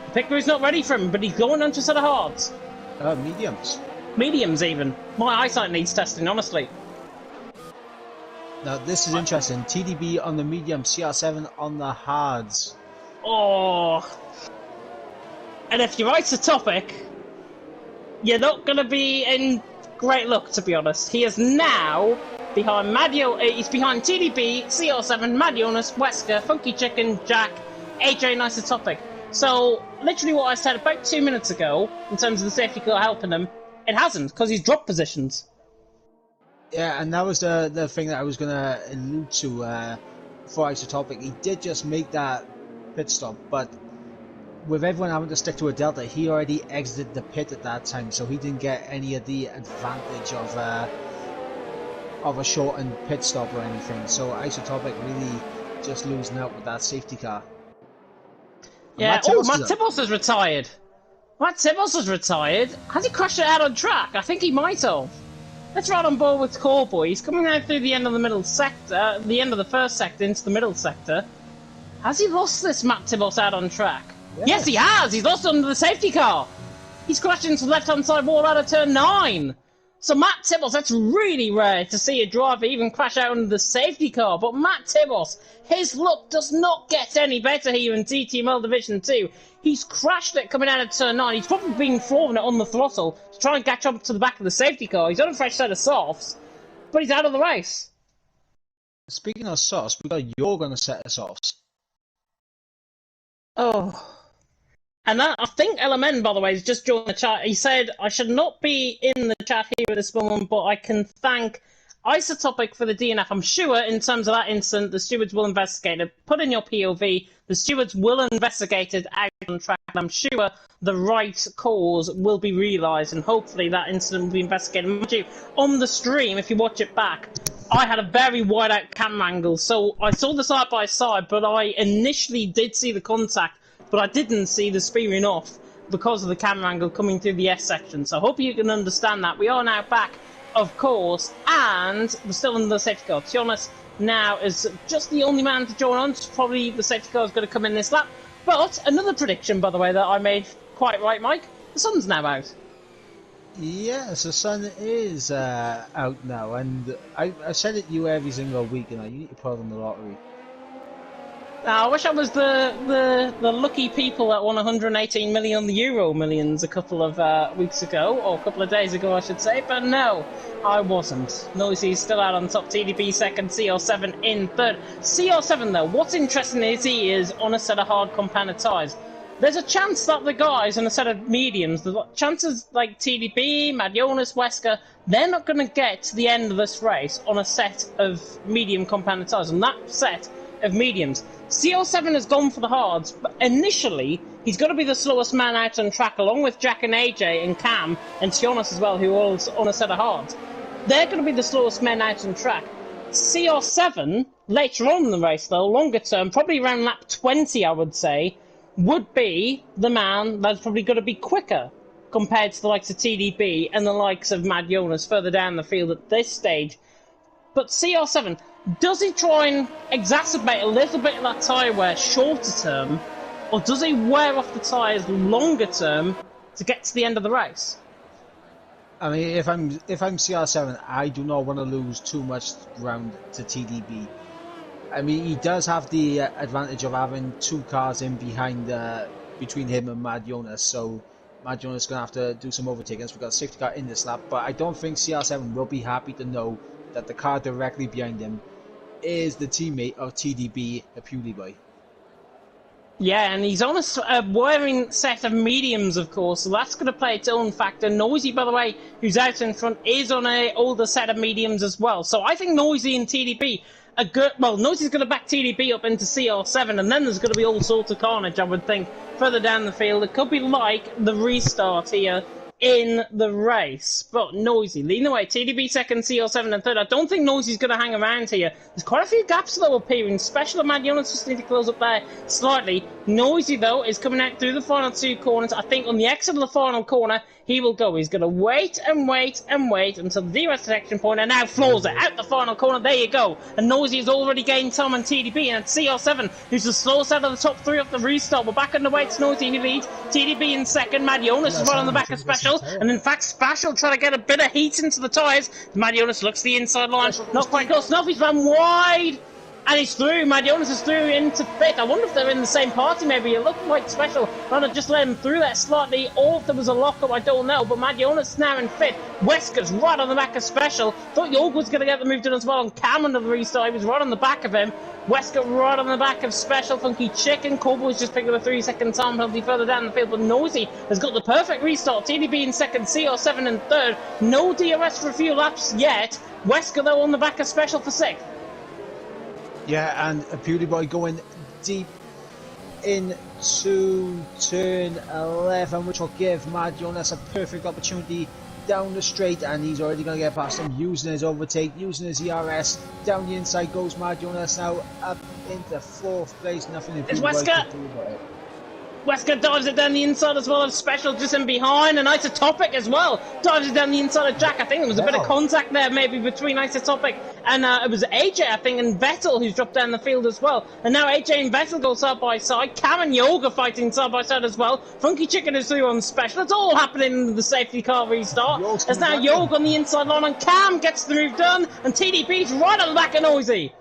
the picker is not ready for him, but he's going on to a set of hards. Mediums. Mediums, even. My eyesight needs testing, honestly. Now, this is interesting. TDB on the medium, CR7 on the hards. Oh. And if you're Isotopic, you're not going to be in great luck, to be honest. He is now behind he's behind TDB, CR7, Mad Jonas, Wesker, Funky Chicken, Jack, AJ, and Isotopic. So, literally what I said about 2 minutes ago, in terms of the safety car helping him, it hasn't, because he's dropped positions. Yeah, and that was the thing that I was going to allude to for Isotopic. He did just make that pit stop, but with everyone having to stick to a Delta, he already exited the pit at that time, so he didn't get any of the advantage of a shortened pit stop or anything. So Isotopic really just losing out with that safety car. Yeah, Matt Tibos has retired. Matt Tibos has retired. Has he crashed it out on track? I think he might have. Let's ride on board with Callboy. He's coming out through the end of the middle sector, the end of the first sector into the middle sector. Has he lost this Matt Tibos out on track? Yes, he has! He's lost under the safety car! He's crashed into the left-hand side wall out of turn 9! So Matt Tibos, that's really rare to see a driver even crash out under the safety car, but Matt Tibos, his luck does not get any better here in TTML Division 2. He's crashed it coming out of turn 9. He's probably been flooring it on the throttle to try and catch up to the back of the safety car. He's on a fresh set of softs, but he's out of the race. Speaking of softs, we got you're going to set of softs. Oh. And that, I think LMN, by the way, has just joined the chat. He said, I should not be in the chat here at this moment, but I can thank Isotopic for the DNF. I'm sure, in terms of that incident, the stewards will investigate it. Put in your POV. The stewards will investigate it out on track. I'm sure the right cause will be realised, and hopefully that incident will be investigated. Mind you, on the stream, if you watch it back, I had a very wide-out camera angle, so I saw the side-by-side, but I initially did see the contact, but I didn't see the spearing off because of the camera angle coming through the S section. So I hope you can understand that. We are now back, of course, and we're still under the safety car. Tionas now is just the only man to join on. Probably the safety car is going to come in this lap. But another prediction, by the way, that I made quite right, Mike. The sun's now out. Yes, the sun is out now, and I said it to you every single week, and you need to put it on the lottery. I wish I was the lucky people that won 118 million euro millions a couple of weeks ago, or a couple of days ago I should say, but no, I wasn't. Noisy's still out on top, TDP second, CR7 in third. CR7 though, what's interesting is he is on a set of hard compounded tyres. There's a chance that the guys on a set of mediums, the chances like TDB, Mad Jonas, Wesker, they're not going to get to the end of this race on a set of medium compounded tyres. On that set of mediums, CR7 has gone for the hards, but initially he's got to be the slowest man out on track, along with Jack and AJ and Cam and Tionas as well, who are all on a set of hards. They're going to be the slowest men out on track. CR7, later on in the race though, longer term, probably around lap 20 I would say, would be the man that's probably going to be quicker compared to the likes of TDB and the likes of Mad Jonas further down the field at this stage. But CR7, does he try and exacerbate a little bit of that tyre wear shorter term, or does he wear off the tyres longer term to get to the end of the race? I mean, if I'm CR7, I do not want to lose too much ground to TDB. I mean, he does have the advantage of having two cars in behind, between him and Mad Jonas, so Mad Jonas is going to have to do some overtakings. We've got a safety car in this lap, but I don't think CR7 will be happy to know that the car directly behind him is the teammate of TDB, a Pewdie Boy. Yeah, and he's on a wearing set of mediums, of course, so that's going to play its own factor. Noisy, by the way, who's out in front, is on a older set of mediums as well. So I think Noisy and TDB are good. Well, Noisy's going to back TDB up into CR7, and then there's going to be all sorts of carnage, I would think, further down the field. It could be like the restart here in the race. But Noisy leading away, TDB second, CR7 and third. I don't think Noisy's going to hang around here. There's quite a few gaps though appearing. Special Mad Jonas just need to close up there slightly. Noisy though is coming out through the final two corners. I think on the exit of the final corner he will go. He's going to wait and wait and wait until the DRS detection point, and now floors it out the final corner. There you go. And Noisy has already gained time on TDB, and CR7, who's the slowest out of the top three off the restart. We're back on the way. It's Noisy who leads. TDB in second. Mad Jonas is right on the back of Special, and in fact Special trying to get a bit of heat into the tyres. Mad Jonas looks the inside line. Not quite close enough. He's run wide. And he's through. Mad Jonas is through into 5th. I wonder if they're in the same party, maybe. It looked quite special. Rather just let him through that slightly, or if there was a lockup, I don't know. But Mad Jonas now in 5th. Wesker's right on the back of Special. Thought Jorg was going to get the move done as well. And Cameron of the restart, he was right on the back of him. Wesker right on the back of Special. Funky Chicken. Cowboys just picked up a 3-second time penalty further down the field. But Noisy has got the perfect restart. TDB in 2nd, CR7 in 3rd. No DRS for a few laps yet. Wesker, though, on the back of Special for 6th. Yeah, and a Beauty Boy going deep into turn 11, which will give Mad Jonas a perfect opportunity down the straight, and he's already going to get past him, using his overtake, using his ERS. Down the inside goes Mad Jonas, now up into 4th place. Nothing to Beauty Boy can do about it. Wesker dives it down the inside as well of Special, just in behind, and Isotopic as well dives it down the inside of Jack. I think there was a bit of contact there maybe between Isotopic and it was AJ, I think, and Vettel who's dropped down the field as well. And now AJ and Vettel go side by side. Cam and Jorg are fighting side by side as well. Funky Chicken is through on Special. It's all happening in the safety car restart. There's now Jorg on the inside line, and Cam gets the move done, and TDB's right on the back of Noisy.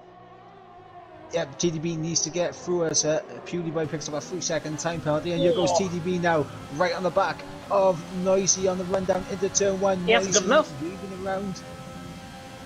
Yeah, TDB needs to get through as PewDiePie picks up a 3-second time penalty, and here goes TDB now, right on the back of Noisy on the run down into turn 1. He hasn't got enough. Weaving around.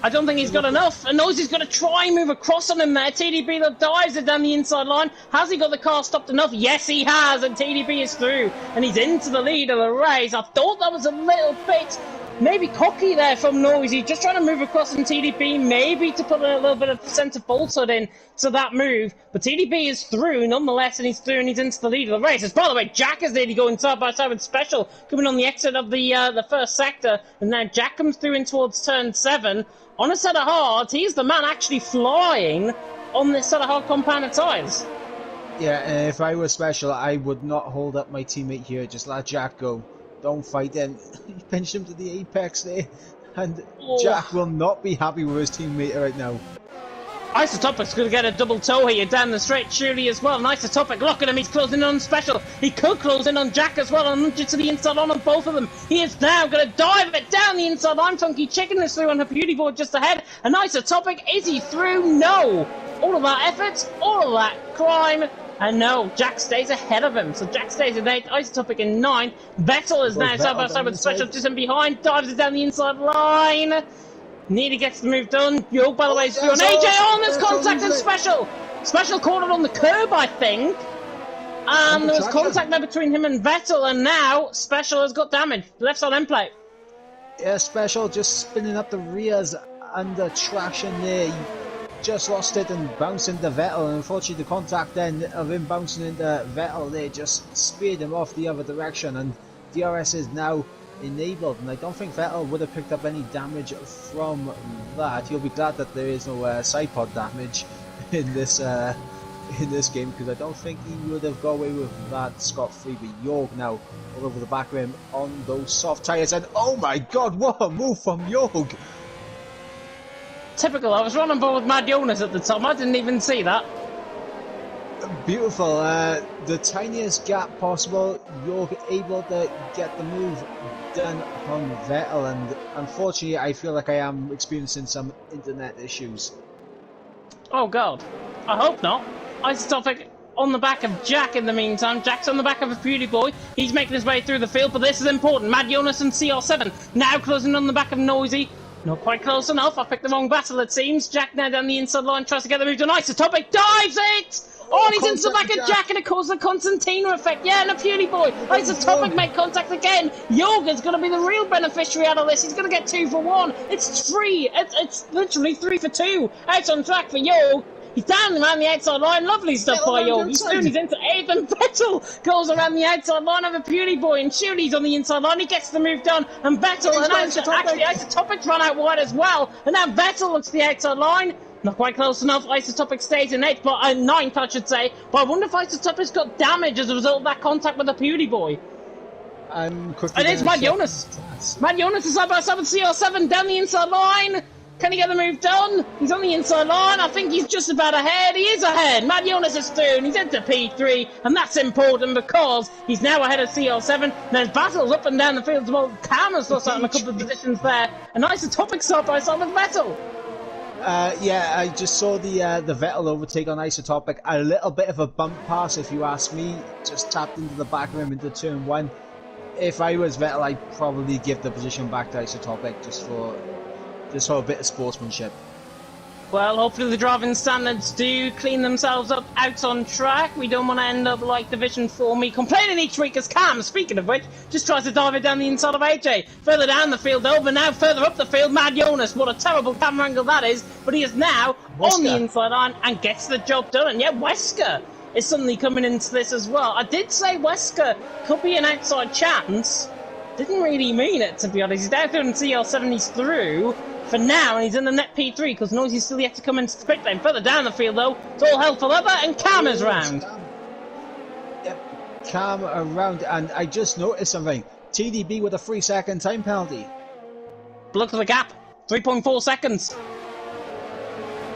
I don't think he's got enough, and Noisy's going to try and move across on him there. TDB that dives it down the inside line. Has he got the car stopped enough? Yes, he has, and TDB is through, and he's into the lead of the race. I thought that was a little bit maybe cocky there from Noisy, just trying to move across on TDB, maybe to put a little bit of centre falsehood in to that move. But TDB is through nonetheless, and he's through, and he's into the lead of the race. As by the way, Jack is nearly going side by side with Special, coming on the exit of the first sector, and now Jack comes through in towards turn 7. On a set of hard, he's the man actually flying on this set of hard compounded tyres. Yeah, if I were Special, I would not hold up my teammate here. Just let Jack go. Don't fight him. He pinched him to the apex there, and Jack will not be happy with his teammate right now. Isotopic's going to get a double toe here down the straight, surely as well. And Isotopic looking at him, he's closing in on Special. He could close in on Jack as well, and just to the inside on both of them. He is now going to dive it down the inside line. Funky Chicken is through on her beauty board just ahead. And Isotopic, is he through? No! All of that effort, all of that crime. And no, Jack stays ahead of him. So Jack stays in 8th, Isotopic in 9th. Vettel is now side by side with Special just in behind. Dives it down the inside line. Nearly gets the move done. Jorg, by the way, is through on AJ. Oh, there's contact and Special. Special caught it on the curb, I think. And there was contact there between him and Vettel. And now Special has got damage. Left side end plate. Yeah, Special just spinning up the rears under traction there. He just lost it and bounced into Vettel, and unfortunately the contact then of him bouncing into Vettel there just speared him off the other direction, and DRS is now enabled, and I don't think Vettel would have picked up any damage from that. He'll be glad that there is no side pod damage in this game, because I don't think he would have got away with that scot-free. But Jorg now all over the back rim on those soft tyres, and oh my god, what a move from Jorg! Typical. I was running ball with Mad Jonas at the time. I didn't even see that. Beautiful. The tiniest gap possible. Jorg able to get the move done on Vettel, and unfortunately I feel like I am experiencing some internet issues. Oh god. I hope not. Isotopic on the back of Jack in the meantime. Jack's on the back of a beauty boy. He's making his way through the field, but this is important. Mad Jonas and CR7 now closing on the back of Noisy. Not quite close enough. I picked the wrong battle, it seems. Jack now down the inside line, tries to get the move to Isotopic. Dives it! Oh, and he's into the back of Jack, and it causes the Constantino effect. Yeah, and a Beauty Boy. Isotopic make contact again. Jorg is going to be the real beneficiary out of this. He's going to get 2 for 1. It's 3. It's literally 3 for 2. Out on track for Jorg. He's down around the outside line. Lovely stuff by Jorg. He's soon he's into 8th, and Vettel goes around the outside line of a Beauty Boy, and Shooty's on the inside line. He gets the move done, and Vettel and actually Isotopic's run out wide as well, and now Vettel looks to the outside line. Not quite close enough. Isotopic stays in 8th, but 9th, I should say. But I wonder if Isotopic's got damage as a result of that contact with the Beauty Boy. I'm quickly. And it's Mad Jonas. Mad Jonas is side by side with CR7 down the inside line. Can he get the move done? He's on the inside line. I think he's just about ahead. He is ahead. Mad Jonas is through, and he's into P3, and that's important because he's now ahead of CR7. There's battles up and down the field as well. Cam has lost out in a couple of positions there, and Isotopic side by side with Vettel. Yeah, I just saw the Vettel overtake on Isotopic. A little bit of a bump pass, if you ask me. Just tapped into the back of him into turn 1. If I was Vettel, I'd probably give the position back to Isotopic just for a bit of sportsmanship. Well, hopefully the driving standards do clean themselves up out on track. We don't want to end up like Division 4 me complaining each week as Cam, speaking of which, just tries to dive it down the inside of AJ. Further down the field though, but now further up the field, Mad Jonas. What a terrible camera angle that is. But he is now on the inside line and gets the job done. And yet Wesker is suddenly coming into this as well. I did say Wesker could be an outside chance. Didn't really mean it, to be honest. He's down through in CL7, he's through for now, and he's in the net P3 because Noisy's still yet to come into the pit lane. Further down the field, though, it's all hell for leather, and Cam is round. Yep, Cam around, and I just noticed something. TDB with a 3-second time penalty. Look at the gap, 3.4 seconds.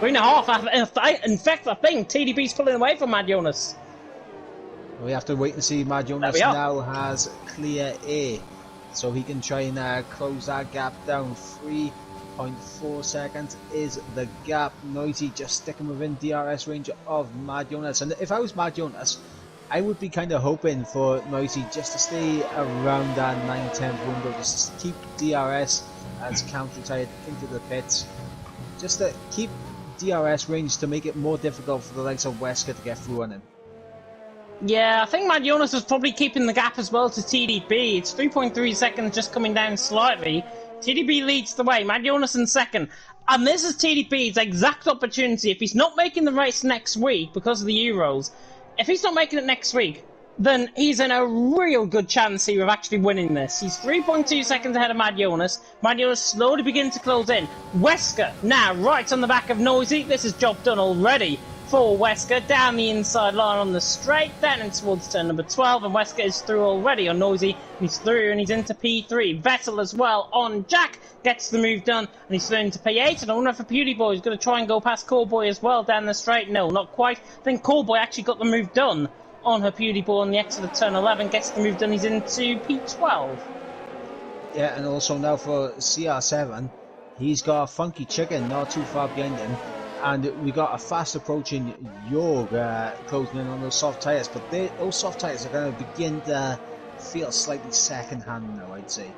3.5. In fact, I think TDB's pulling away from Mad Jonas. We have to wait and see. Mad Jonas now has clear A, so he can try and close that gap down. 3.4 seconds is the gap. Noisy just sticking within DRS range of Mad Jonas. And if I was Mad Jonas, I would be kind of hoping for Noisy just to stay around that 9-10 window, just to keep DRS as Cam's retired into the pits, just to keep DRS range to make it more difficult for the likes of Wesker to get through on him. Yeah, I think Mad Jonas is probably keeping the gap as well to TDB. It's 3.3 seconds, just coming down slightly. TDB leads the way, Mad Jonas in second. And this is TDB's exact opportunity. If he's not making the race next week because of the Euros, if he's not making it next week, then he's in a real good chance here of actually winning this. He's 3.2 seconds ahead of Mad Jonas. Mad Jonas slowly beginning to close in. Wesker now right on the back of Noisy. This is job done already for Wesker. Down the inside line on the straight, down in towards turn number 12, and Wesker is through already on Noisy. He's through and he's into P3. Vettel as well on Jack, gets the move done, and he's through into P8. And I wonder if a Beauty Boy is going to try and go past Callboy as well down the straight. No, not quite. I think Callboy actually got the move done on her Beauty Boy on the exit of turn 11, gets the move done, he's into P12. Yeah, and also now for CR7, he's got a Funky Chicken not too far behind him. And we got a fast approaching Jorg closing in on those soft tyres, but those soft tyres are going to begin to feel slightly second hand now, I'd say.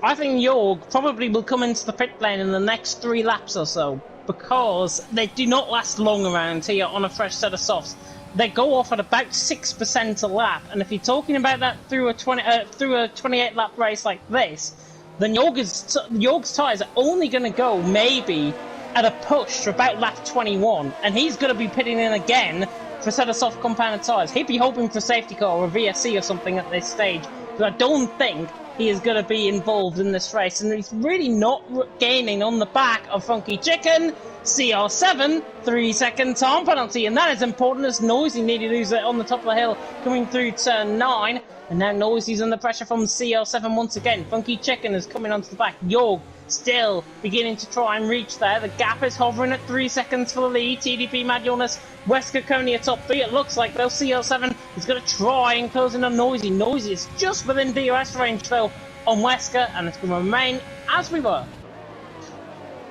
I think Jorg probably will come into the pit lane in the next 3 laps or so, because they do not last long around here on a fresh set of softs. They go off at about 6% a lap, and if you're talking about that through a 28 lap race like this, then Jorg's tyres are only going to go maybe at a push for about lap 21, and he's going to be pitting in again for a set of soft compounded tyres. He'd be hoping for a safety car or a VSC or something at this stage, but I don't think he is going to be involved in this race, and he's really not gaining on the back of Funky Chicken. CR7, 3-second time penalty, and that is important as Noisy nearly loses it on the top of the hill coming through turn 9, and now Noisy's under pressure from CR7 once again. Funky Chicken is coming onto the back. Jorg still beginning to try and reach there. The gap is hovering at 3 seconds for the lead. TDP, Mad Jonas, Wesker, Coney are top 3. It looks like though CR7 is going to try and close in on Noisy. Noisy is just within DRS range though on Wesker, and it's going to remain as we were.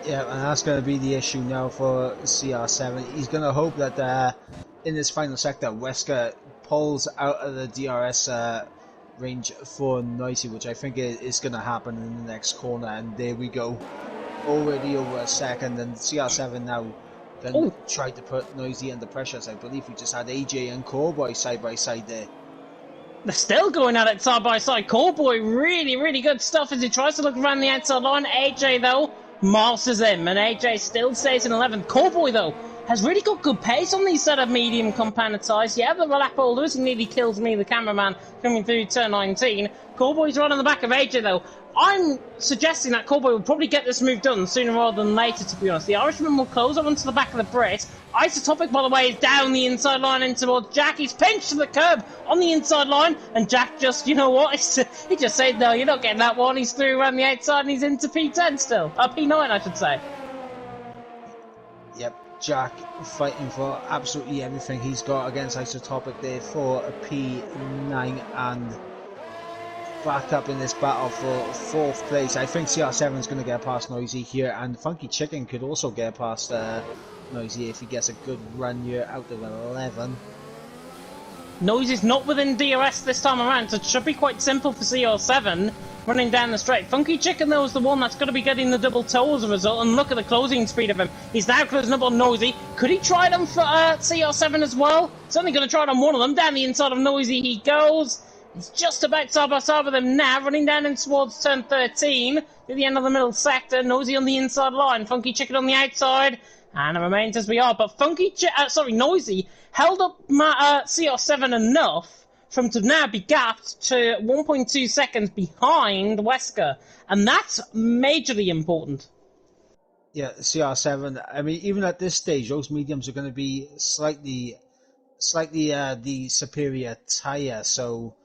Yeah, and that's going to be the issue now for CR7. He's going to hope that in this final sector, Wesker pulls out of the DRS range for Noisy, which I think is going to happen in the next corner. And there we go, already over a second, and CR7 now then tried to put Noisy under pressure. So I believe we just had AJ and Callboy side by side there. They're still going at it side by side. Callboy, really, really good stuff as he tries to look around the outside line. AJ though masters him, and AJ still stays in 11th. Callboy though has really got good pace on these set of medium compounded tyres. Yeah, the lap holders, he nearly kills me, the cameraman, coming through turn 19. Callboy's right on the back of AJ though. I'm suggesting that Callboy will probably get this move done sooner rather than later, to be honest. The Irishman will close up onto the back of the Brit. Isotopic, by the way, is down the inside line in towards Jack. He's pinched to the curb on the inside line, and Jack just, you know what, he just said, no, you're not getting that one. He's through around the outside, and he's into P10 still. P9, I should say. Yep, Jack fighting for absolutely everything he's got against Isotopic there for a P9, and back up in this battle for 4th place. I think CR7 is going to get past Noisy here, and Funky Chicken could also get past Noisy if he gets a good run here out of 11. Noisy's not within DRS this time around, so it should be quite simple for CR7 running down the straight. Funky Chicken, though, is the one that's going to be getting the double toe as a result, and look at the closing speed of him. He's now closing up on Noisy. Could he try them for CR7 as well? Certainly going to try it on one of them. Down the inside of Noisy he goes. He's just about side by side with him now, running down in towards turn 13, at the end of the middle sector. Noisy on the inside line, Funky Chicken on the outside, and it remains as we are. But Noisy held up CR7 enough for him to now be gapped to 1.2 seconds behind Wesker, and that's majorly important. Yeah, CR7, I mean, even at this stage, those mediums are going to be slightly the superior tyre, so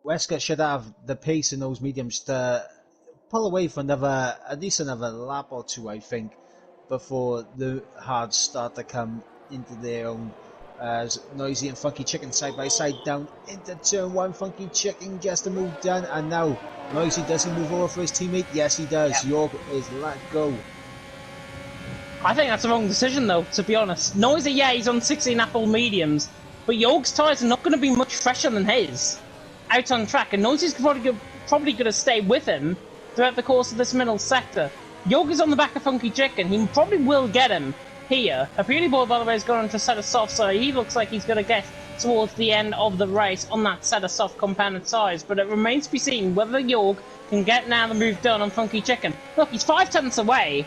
Wesker should have the pace in those mediums to pull away for at least another lap or two, I think, before the hards start to come into their own. As Noisy and Funky Chicken side by side down into turn 1. Funky Chicken gets the move done, and now Noisy, does he move over for his teammate? Yes, he does. Yep. York is let go. I think that's the wrong decision, though, to be honest. Noisy, yeah, he's on 16 Apple mediums, but York's tyres are not going to be much fresher than his out on track, and Noisy's probably going to stay with him throughout the course of this middle sector. York is on the back of Funky Chicken. He probably will get him here. A Beauty Boy, by the way, has gone into a set of soft, so he looks like he's going to get towards the end of the race on that set of soft compounded tyres, but it remains to be seen whether York can get now the move done on Funky Chicken. Look, he's 5 tenths away,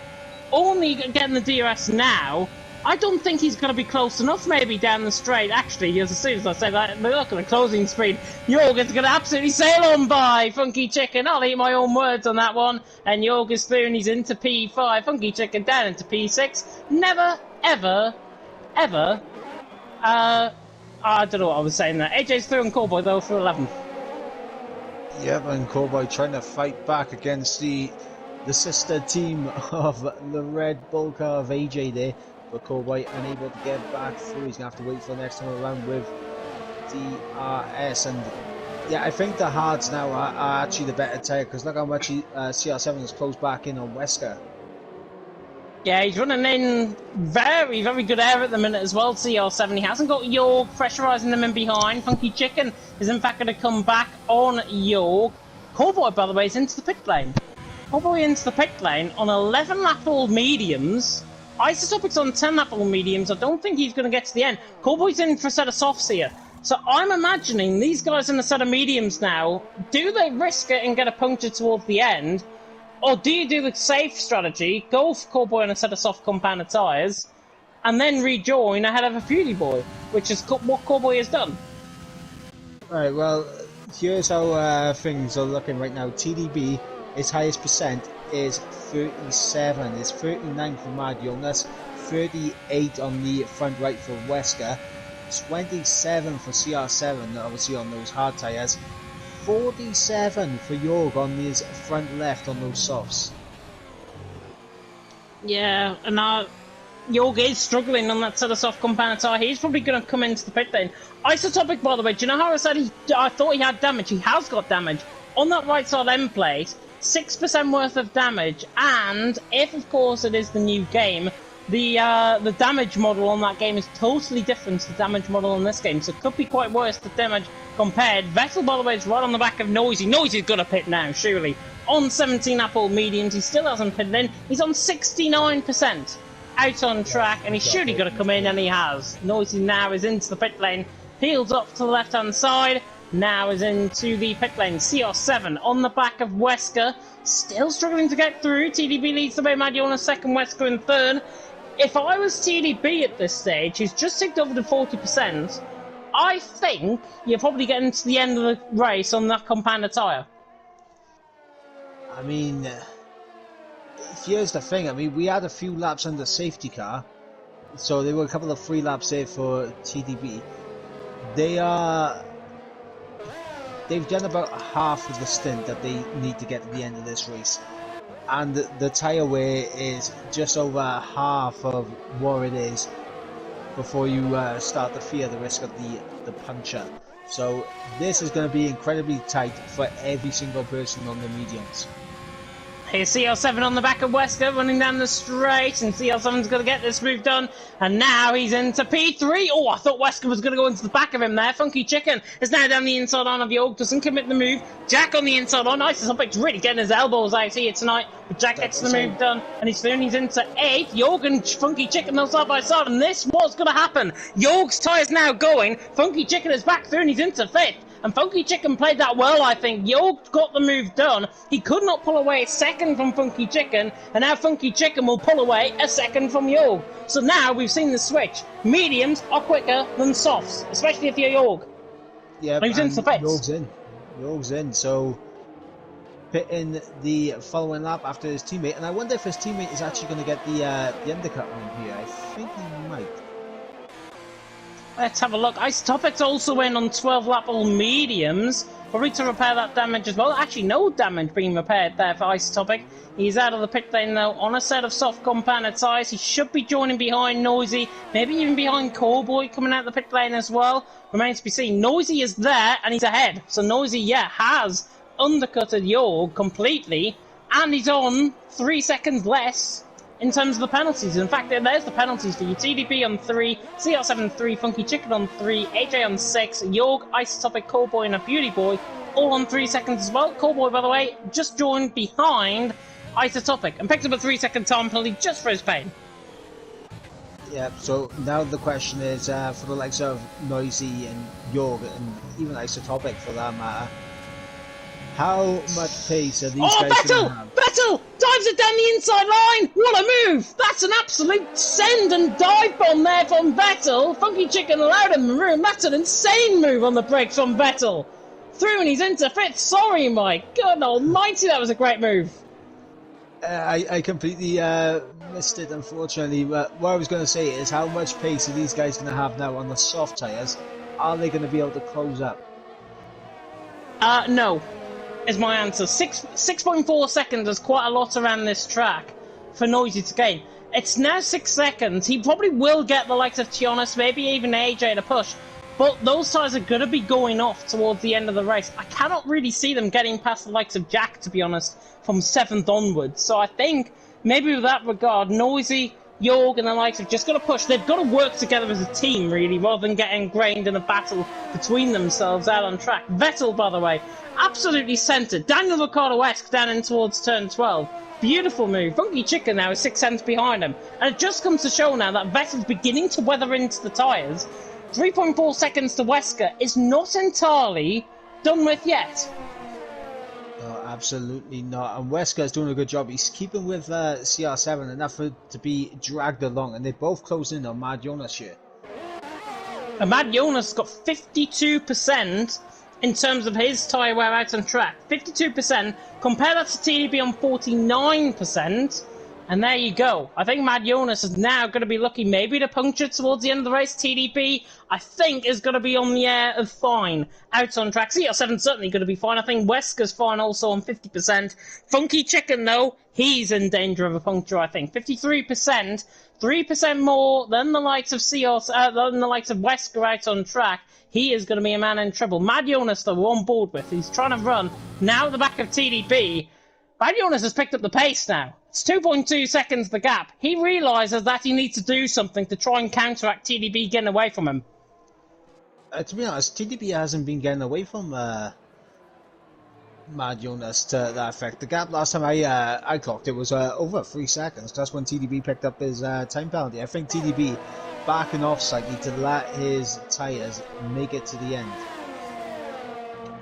only getting the DRS now. I don't think he's going to be close enough maybe down the straight. Actually, as soon as I say that, look at the closing speed. York is going to absolutely sail on by Funky Chicken. I'll eat my own words on that one. And York is through and he's into P5. Funky Chicken down into P6. Never, ever, ever. I don't know what I was saying there. AJ's through and Callboy though for 11. Yep, and Callboy trying to fight back against the sister team of the Red Bull car of AJ there. But Callboy unable to get back through. He's going to have to wait for the next time around with DRS. And yeah, I think the hards now are actually the better tyre, because look how much CR7 has closed back in on Wesker. Yeah, he's running in very, very good air at the minute as well, CR7. He hasn't got York pressurising them in behind. Funky Chicken is in fact going to come back on York. Callboy, by the way, is into the pit lane. Callboy into the pit lane on 11 lap old mediums. Isotopic's on 10 lap old mediums. I don't think he's going to get to the end. Callboy's in for a set of softs here. So I'm imagining these guys in a set of mediums now, do they risk it and get a puncture towards the end? Or do you do the safe strategy, go for Callboy on a set of soft compounded tyres, and then rejoin ahead of a Beauty Boy, which is what Callboy has done? Alright, well, here's how things are looking right now. TDB, its highest percent is 37. It's 39 for Mad Jonas, 38 on the front right for Wesker, 27 for CR7, obviously on those hard tyres, 47 for Jorg on his front left on those softs. Yeah, and Jorg is struggling on that set of soft compound tyre. He's probably going to come into the pit lane. Isotopic, by the way, do you know how I said I thought he had damage? He has got damage. On that right side end plate, 6% worth of damage, and if, of course, it is the new game, the damage model on that game is totally different to the damage model on this game, so it could be quite worse, the damage compared. Vettel, by the way, is right on the back of Noisy. Noisy's got to pit now, surely. On 17 Apple mediums, he still hasn't pitted in. He's on 69% out on track, and he's surely got to come in, and he has. Noisy now is into the pit lane, peels off to the left-hand side, now is into the pit lane. CR7 on the back of Wesker, still struggling to get through. TDB leads the way, Maddie on a second, Wesker in third. If I was TDB at this stage, he's just ticked over to 40%, I think you're probably getting to the end of the race on that compounded tyre. I mean, here's the thing. I mean, we had a few laps under safety car, so there were a couple of free laps there for TDB. They've done about half of the stint that they need to get to the end of this race. And the tyre wear is just over half of what it is before you start to fear the risk of the puncture. So this is going to be incredibly tight for every single person on the mediums. Here's CR7 on the back of Wesker running down the straight, and CR7's going to get this move done, and now he's into P3. Oh, I thought Wesker was going to go into the back of him there. Funky Chicken is now down the inside line of York, doesn't commit the move. Jack on the inside line. Nice, Topic's really getting his elbows out here tonight, but Jack gets the move done, and he's into 8th. York and Funky Chicken are side by side, and this was going to happen. York's tyre's now going. Funky Chicken is back through, and he's into 5th. And Funky Chicken played that well, I think. York got the move done. He could not pull away a second from Funky Chicken, and now Funky Chicken will pull away a second from York. So now we've seen the switch. Mediums are quicker than softs, especially if you're York. Yeah, he's into the York's in, so pitting the following lap after his teammate, and I wonder if his teammate is actually going to get the undercut on here. I think he might. Let's have a look. Ice Topic's also in on 12 lap all mediums. Probably to repair that damage as well. Actually, no damage being repaired there for Ice Topic. He's out of the pit lane now on a set of soft compounded tyres. He should be joining behind Noisy, maybe even behind Cowboy coming out the pit lane as well. Remains to be seen. Noisy is there and he's ahead. So Noisy, yeah, has undercutted York completely. And he's on 3 seconds less in terms of the penalties. In fact, there's the penalties for you. TDP on 3, CR7 3, Funky Chicken on 3, AJ on 6, York, Ice Topic, Cowboy and a Beauty Boy all on 3 seconds as well. Cowboy, by the way, just joined behind Ice Topic and picked up a 3-second time penalty just for his pain. Yeah, so now the question is for the likes of Noisy and York and even Isotopic for that matter, how much pace are these guys going to have? Vettel dives it down the inside line. What a move! That's an absolute send and dive bomb there from Vettel. Funky Chicken allowed him room. That's an insane move on the brakes from Vettel. Through and he's into 5th. Sorry, Mike. God almighty, that was a great move. I completely missed it, unfortunately. But what I was going to say is how much pace are these guys going to have now on the soft tyres? Are they going to be able to close up? No. Is my answer. 6.4 seconds is quite a lot around this track for Noisy to gain. It's now 6 seconds. He probably will get the likes of Tionis, maybe even AJ to push. But those tyres are going to be going off towards the end of the race. I cannot really see them getting past the likes of Jack, to be honest, from 7th onwards. So I think maybe with that regard, Noisy, York and the likes have just got to push. They've got to work together as a team, really, rather than get ingrained in a battle between themselves out on track. Vettel, by the way, absolutely centred. Daniel Ricciardo-esque down in towards turn 12. Beautiful move. Funky Chicken now is 6 cents behind him. And it just comes to show now that Vettel's beginning to weather into the tyres. 3.4 seconds to Wesker is not entirely done with yet. No, absolutely not. And Wesker's doing a good job. He's keeping with CR7 enough for it to be dragged along. And they both close in on Mad Jonas here. And Mad Jonas got 52% in terms of his tyre wear out on track. 52%. Compare that to TDB on 49%. And there you go. I think Mad Jonas is now going to be looking maybe to puncture towards the end of the race. TDP, I think, is going to be on the air of fine out on track. CR7 certainly going to be fine. I think Wesker's fine also on 50%. Funky Chicken, though, he's in danger of a puncture, I think. 53%, 3% more than the likes of than the likes of Wesker out on track. He is going to be a man in trouble. Mad Jonas, though, we're on board with. He's trying to run now at the back of TDP. Mad Jonas has picked up the pace now. It's 2.2 seconds the gap. He realises that he needs to do something to try and counteract TDB getting away from him. To be honest, TDB hasn't been getting away from Mad Jonas to that effect. The gap last time I clocked it was over 3 seconds. That's when TDB picked up his time penalty. I think TDB backing off slightly to let his tyres make it to the end.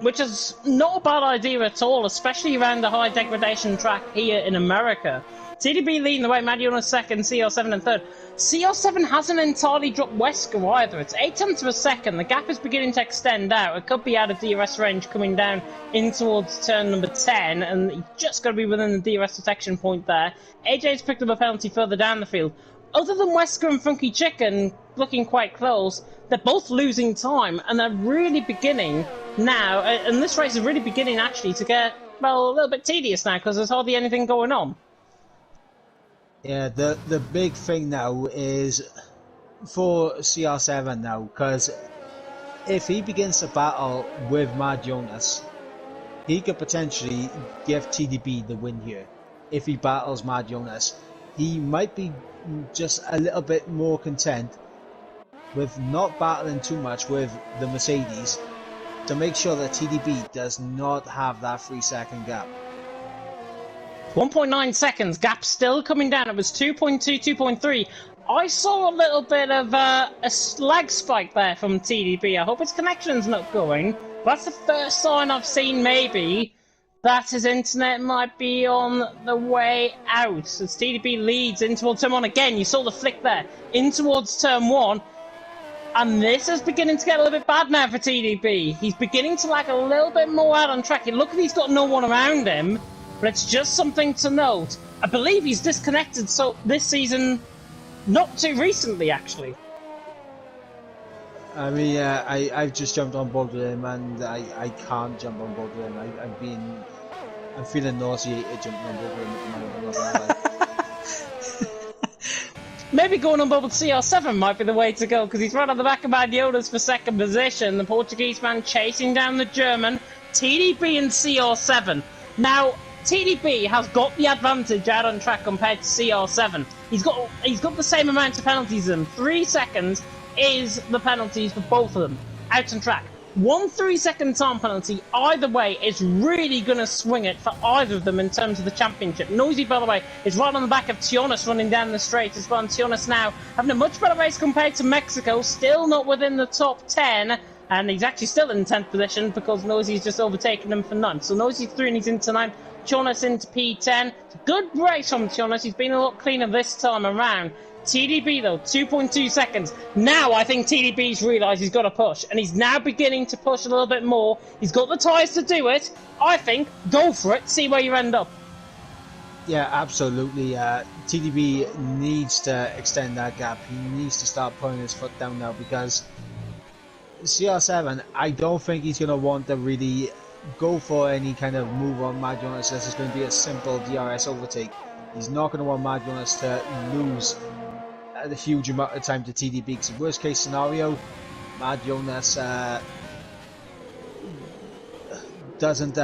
Which is not a bad idea at all, especially around the high degradation track here in America. TDB leading the way, Mad Jonas second, CR7 in third. CR7 hasn't entirely dropped Wesker either. It's 8 tenths of a second. The gap is beginning to extend out. It could be out of DRS range coming down in towards turn number 10, and he's just got to be within the DRS detection point there. AJ's picked up a penalty further down the field. Other than Wesker and Funky Chicken looking quite close, they're both losing time, and they're really beginning now, and this race is really beginning actually to get, well, a little bit tedious now, because there's hardly anything going on. Yeah, the big thing now is for CR7 now, because if he begins to battle with Mad Jonas, he could potentially give TDB the win here. If he battles Mad Jonas, he might be just a little bit more content with not battling too much with the Mercedes to make sure that TDB does not have that 3-second gap. 1.9 seconds, gap still coming down. It was 2.2, 2.3. I saw a little bit of a lag spike there from TDB. I hope his connection's not going. That's the first sign I've seen, maybe, that his internet might be on the way out. As TDB leads in towards turn 1 again, you saw the flick there, in towards turn 1. And this is beginning to get a little bit bad now for TDB. He's beginning to lag a little bit more out on track. Look, he's got no one around him, but it's just something to note. I believe he's disconnected so this season, not too recently, actually. I mean, I've just jumped on board with him, and I can't jump on board with him. I'm feeling nauseated jumping on board with him at the moment. Maybe going on board with CR7 might be the way to go, because he's right on the back of Mad Jonas for second position. The Portuguese man chasing down the German. TDB and CR7. Now, TDB has got the advantage out on track compared to CR7. He's got the same amount of penalties as him. 3 seconds is the penalties for both of them out on track. 1 3-second time penalty either way is really going to swing it for either of them in terms of the championship. Noisy, by the way, is right on the back of Tionas running down the straight as well. And Tionas now having a much better race compared to Mexico, still not within the top 10. And he's actually still in 10th position because Noisy's just overtaken him for 9th. So Noisy's 3 and he's into 9th. Tionas into P10. It's a good race from Tionas. He's been a lot cleaner this time around. TDB though, 2.2 seconds. Now I think TDB's realised he's got to push, and he's now beginning to push a little bit more. He's got the tyres to do it. I think, go for it, see where you end up. Yeah, absolutely. TDB needs to extend that gap. He needs to start putting his foot down now, because CR7, I don't think he's going to want to really go for any kind of move on Mad Jonas. This is going to be a simple DRS overtake. He's not going to want Mad Jonas to lose a huge amount of time to TDB, because worst case scenario, Mad Jonas doesn't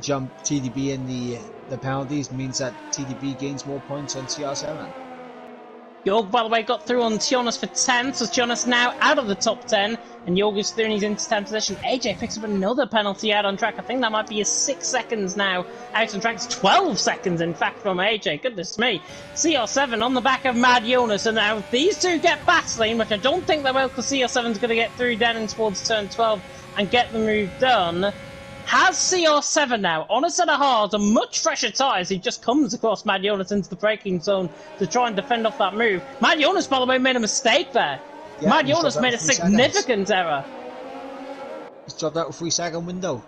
jump TDB in the penalties, means that TDB gains more points on CR7. Jorg, by the way, got through on Tionas for 10, so Tionas now out of the top 10, and Jorg is through and he's into 10th position. AJ picks up another penalty out on track. I think that might be 6 seconds now out on track. It's 12 seconds, in fact, from AJ. Goodness me. CR7 on the back of Mad Jonas, and now if these two get battling, which I don't think they will, because CR7's going to get through down in towards turn 12 and get the move done. Has CR7 now on a set of hards and much fresher tyres. He just comes across Mad Jonas into the braking zone to try and defend off that move. Mad Jonas, by the way, made a mistake there. Yeah, Mad Jonas made a significant error. He's dropped out a 3-second window.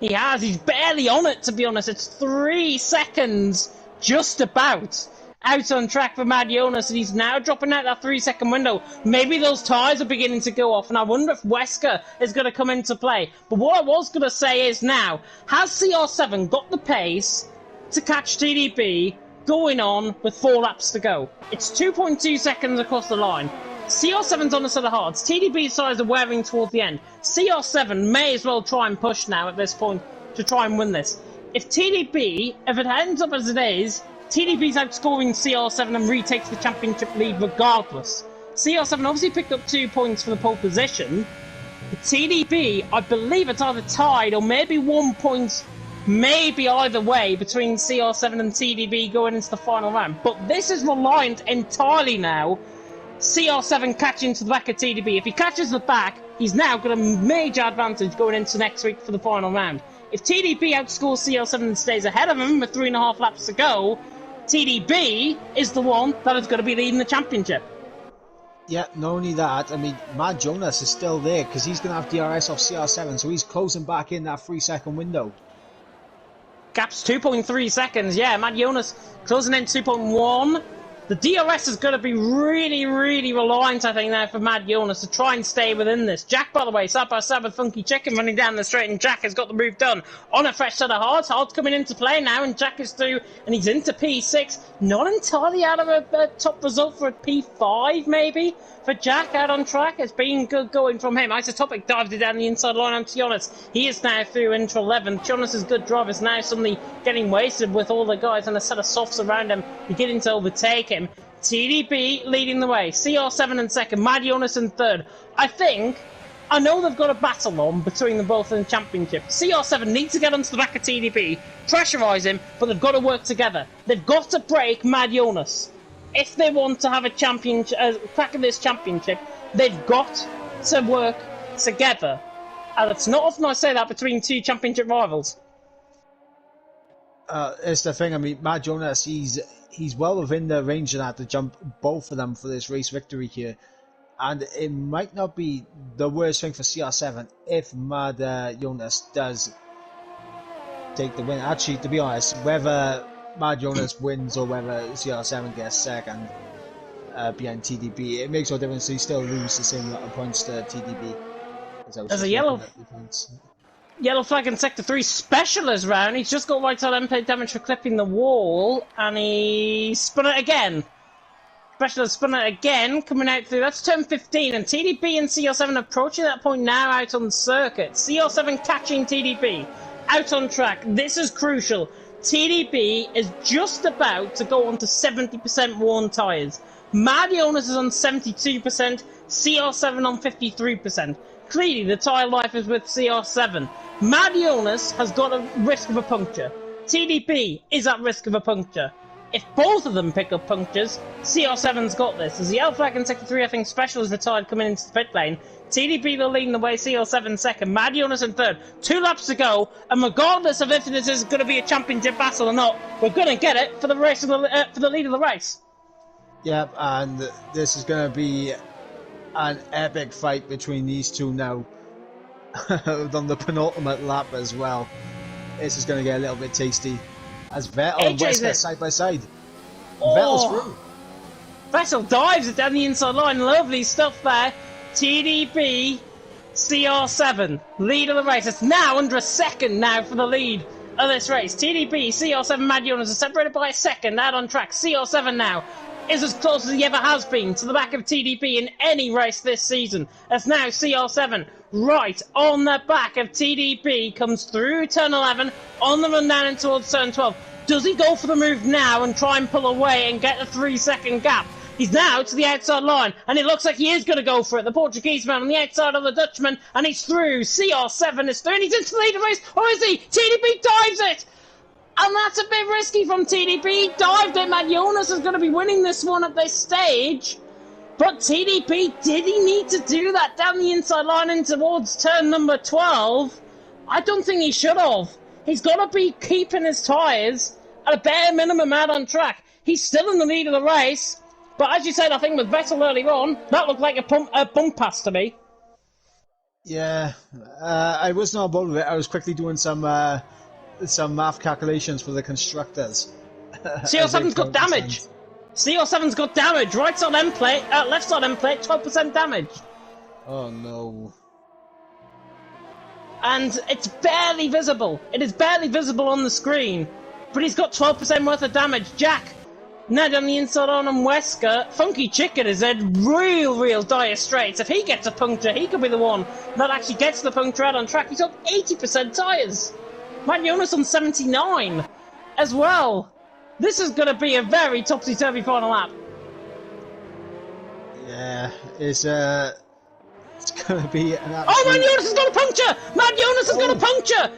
He has. He's barely on it, to be honest. It's 3 seconds, just about, out on track for Mad Jonas, and he's now dropping out that 3-second window. Maybe those tyres are beginning to go off, and I wonder if Wesker is going to come into play. But what I was going to say is now, has CR7 got the pace to catch TDB going on with 4 laps to go? It's 2.2 seconds across the line. CR7's on a set of hards. TDB's tyres are wearing towards the end. CR7 may as well try and push now at this point to try and win this. If it ends up as it is, TDB's outscoring CR7 and retakes the championship lead regardless. CR7 obviously picked up 2 points for the pole position. The TDB, I believe it's either tied or maybe 1 point, maybe either way, between CR7 and TDB going into the final round. But this is reliant entirely now CR7 catching to the back of TDB. If he catches the back, he's now got a major advantage going into next week for the final round. If TDB outscores CR7 and stays ahead of him with 3.5 laps to go, TDB is the one that is going to be leading the championship. Yeah, not only that, I mean, Mad Jonas is still there because he's going to have DRS off CR7, so he's closing back in that 3-second window. Gap's 2.3 seconds, yeah. Mad Jonas closing in 2.1. The DRS is going to be really, really reliant, I think, now for Mad Jonas to try and stay within this. Jack, by the way, side by side with Funky Chicken running down the straight, and Jack has got the move done on a fresh set of hards. Hards coming into play now, and Jack is through, and he's into P6. Not entirely out of a top result for a P5, maybe, for Jack out on track. It's been good going from him. Isotopic dived it down the inside line on Tionis. He is now through into 11th. Tionis' good drive is now suddenly getting wasted with all the guys and a set of softs around him beginning to overtake him. TDB leading the way. CR7 in second. Mad Jonas in third. I know they've got a battle on between them both in the championship. CR7 needs to get onto the back of TDB, pressurise him, but they've got to work together. They've got to break Mad Jonas. If they want to have a crack at this championship, they've got to work together. And it's not often I say that between two championship rivals. It's the thing. I mean, Mad Jonas, he's well within the range of that to jump both of them for this race victory here. And it might not be the worst thing for CR7 if Mad Jonas does take the win. Actually, to be honest, whether Mad Jonas wins or whether CR7 gets second behind TDB, it makes no difference. He still loses the same amount of points to TDB. There's a yellow flag in Sector 3 specialist round. He's just got right side impact damage for clipping the wall, and he spun it again. Specialist spun it again, coming out through. That's turn 15, and TDB and CR7 approaching that point now out on the circuit. CR7 catching TDB out on track. This is crucial. TDB is just about to go on to 70% worn tyres. Mad Jonas is on 72%, CR7 on 53%. Clearly, the tyre life is with CR7. Mad Jonas has got a risk of a puncture. TDB is at risk of a puncture. If both of them pick up punctures, CR7's got this. As the yellow flag in Sector 3, I think Special is retired coming into the pit lane. TDB will leading the way, CR7 second, Mad Jonas in third. 2 laps to go, and regardless of if this is going to be a championship battle or not, we're going to get it for the race of for the lead of the race. Yep, and this is going to be an epic fight between these two now on the penultimate lap as well. This is going to get a little bit tasty as Vettel and Wesker side by side. Oh. Vettel's through. Vettel dives it down the inside line. Lovely stuff there. TDB, CR7, lead of the race. It's now under a second now for the lead of this race. TDB, CR7, Mad Jonas are separated by a second out on track. CR7 now is as close as he ever has been to the back of TDB in any race this season. As now CR7 right on the back of TDB comes through turn 11 on the run down in towards turn 12. Does he go for the move now and try and pull away and get a 3-second gap? He's now to the outside line, and it looks like he is going to go for it. The Portuguese man on the outside of the Dutchman, and he's through. CR7 is through, and he's into the lead of the race. Or is he? TDB dives it! And that's a bit risky from TDB. He dived it. Mad Jonas is going to be winning this one at this stage. But TDB, did he need to do that down the inside line in towards turn number 12? I don't think he should have. He's got to be keeping his tyres at a bare minimum out on track. He's still in the lead of the race. But as you said, I think with Vettel earlier on, that looked like a bump pass to me. Yeah, I wasn't on board with it. I was quickly doing some math calculations for the constructors. CR7's got damage. CR7's got damage. Right side end plate, left side end plate, 12% damage. Oh no. And it's barely visible. It is barely visible on the screen. But he's got 12% worth of damage. Jack, now down the inside on Wesker. Funky Chicken is in real dire straits. If he gets a puncture, he could be the one that actually gets the puncture out on track. He's got 80% tyres. Mad Jonas on 79 as well. This is going to be a very topsy-turvy final lap. Yeah, it's going to be an absolute... Oh, Mad Jonas has got a puncture! Mad Jonas has got a puncture!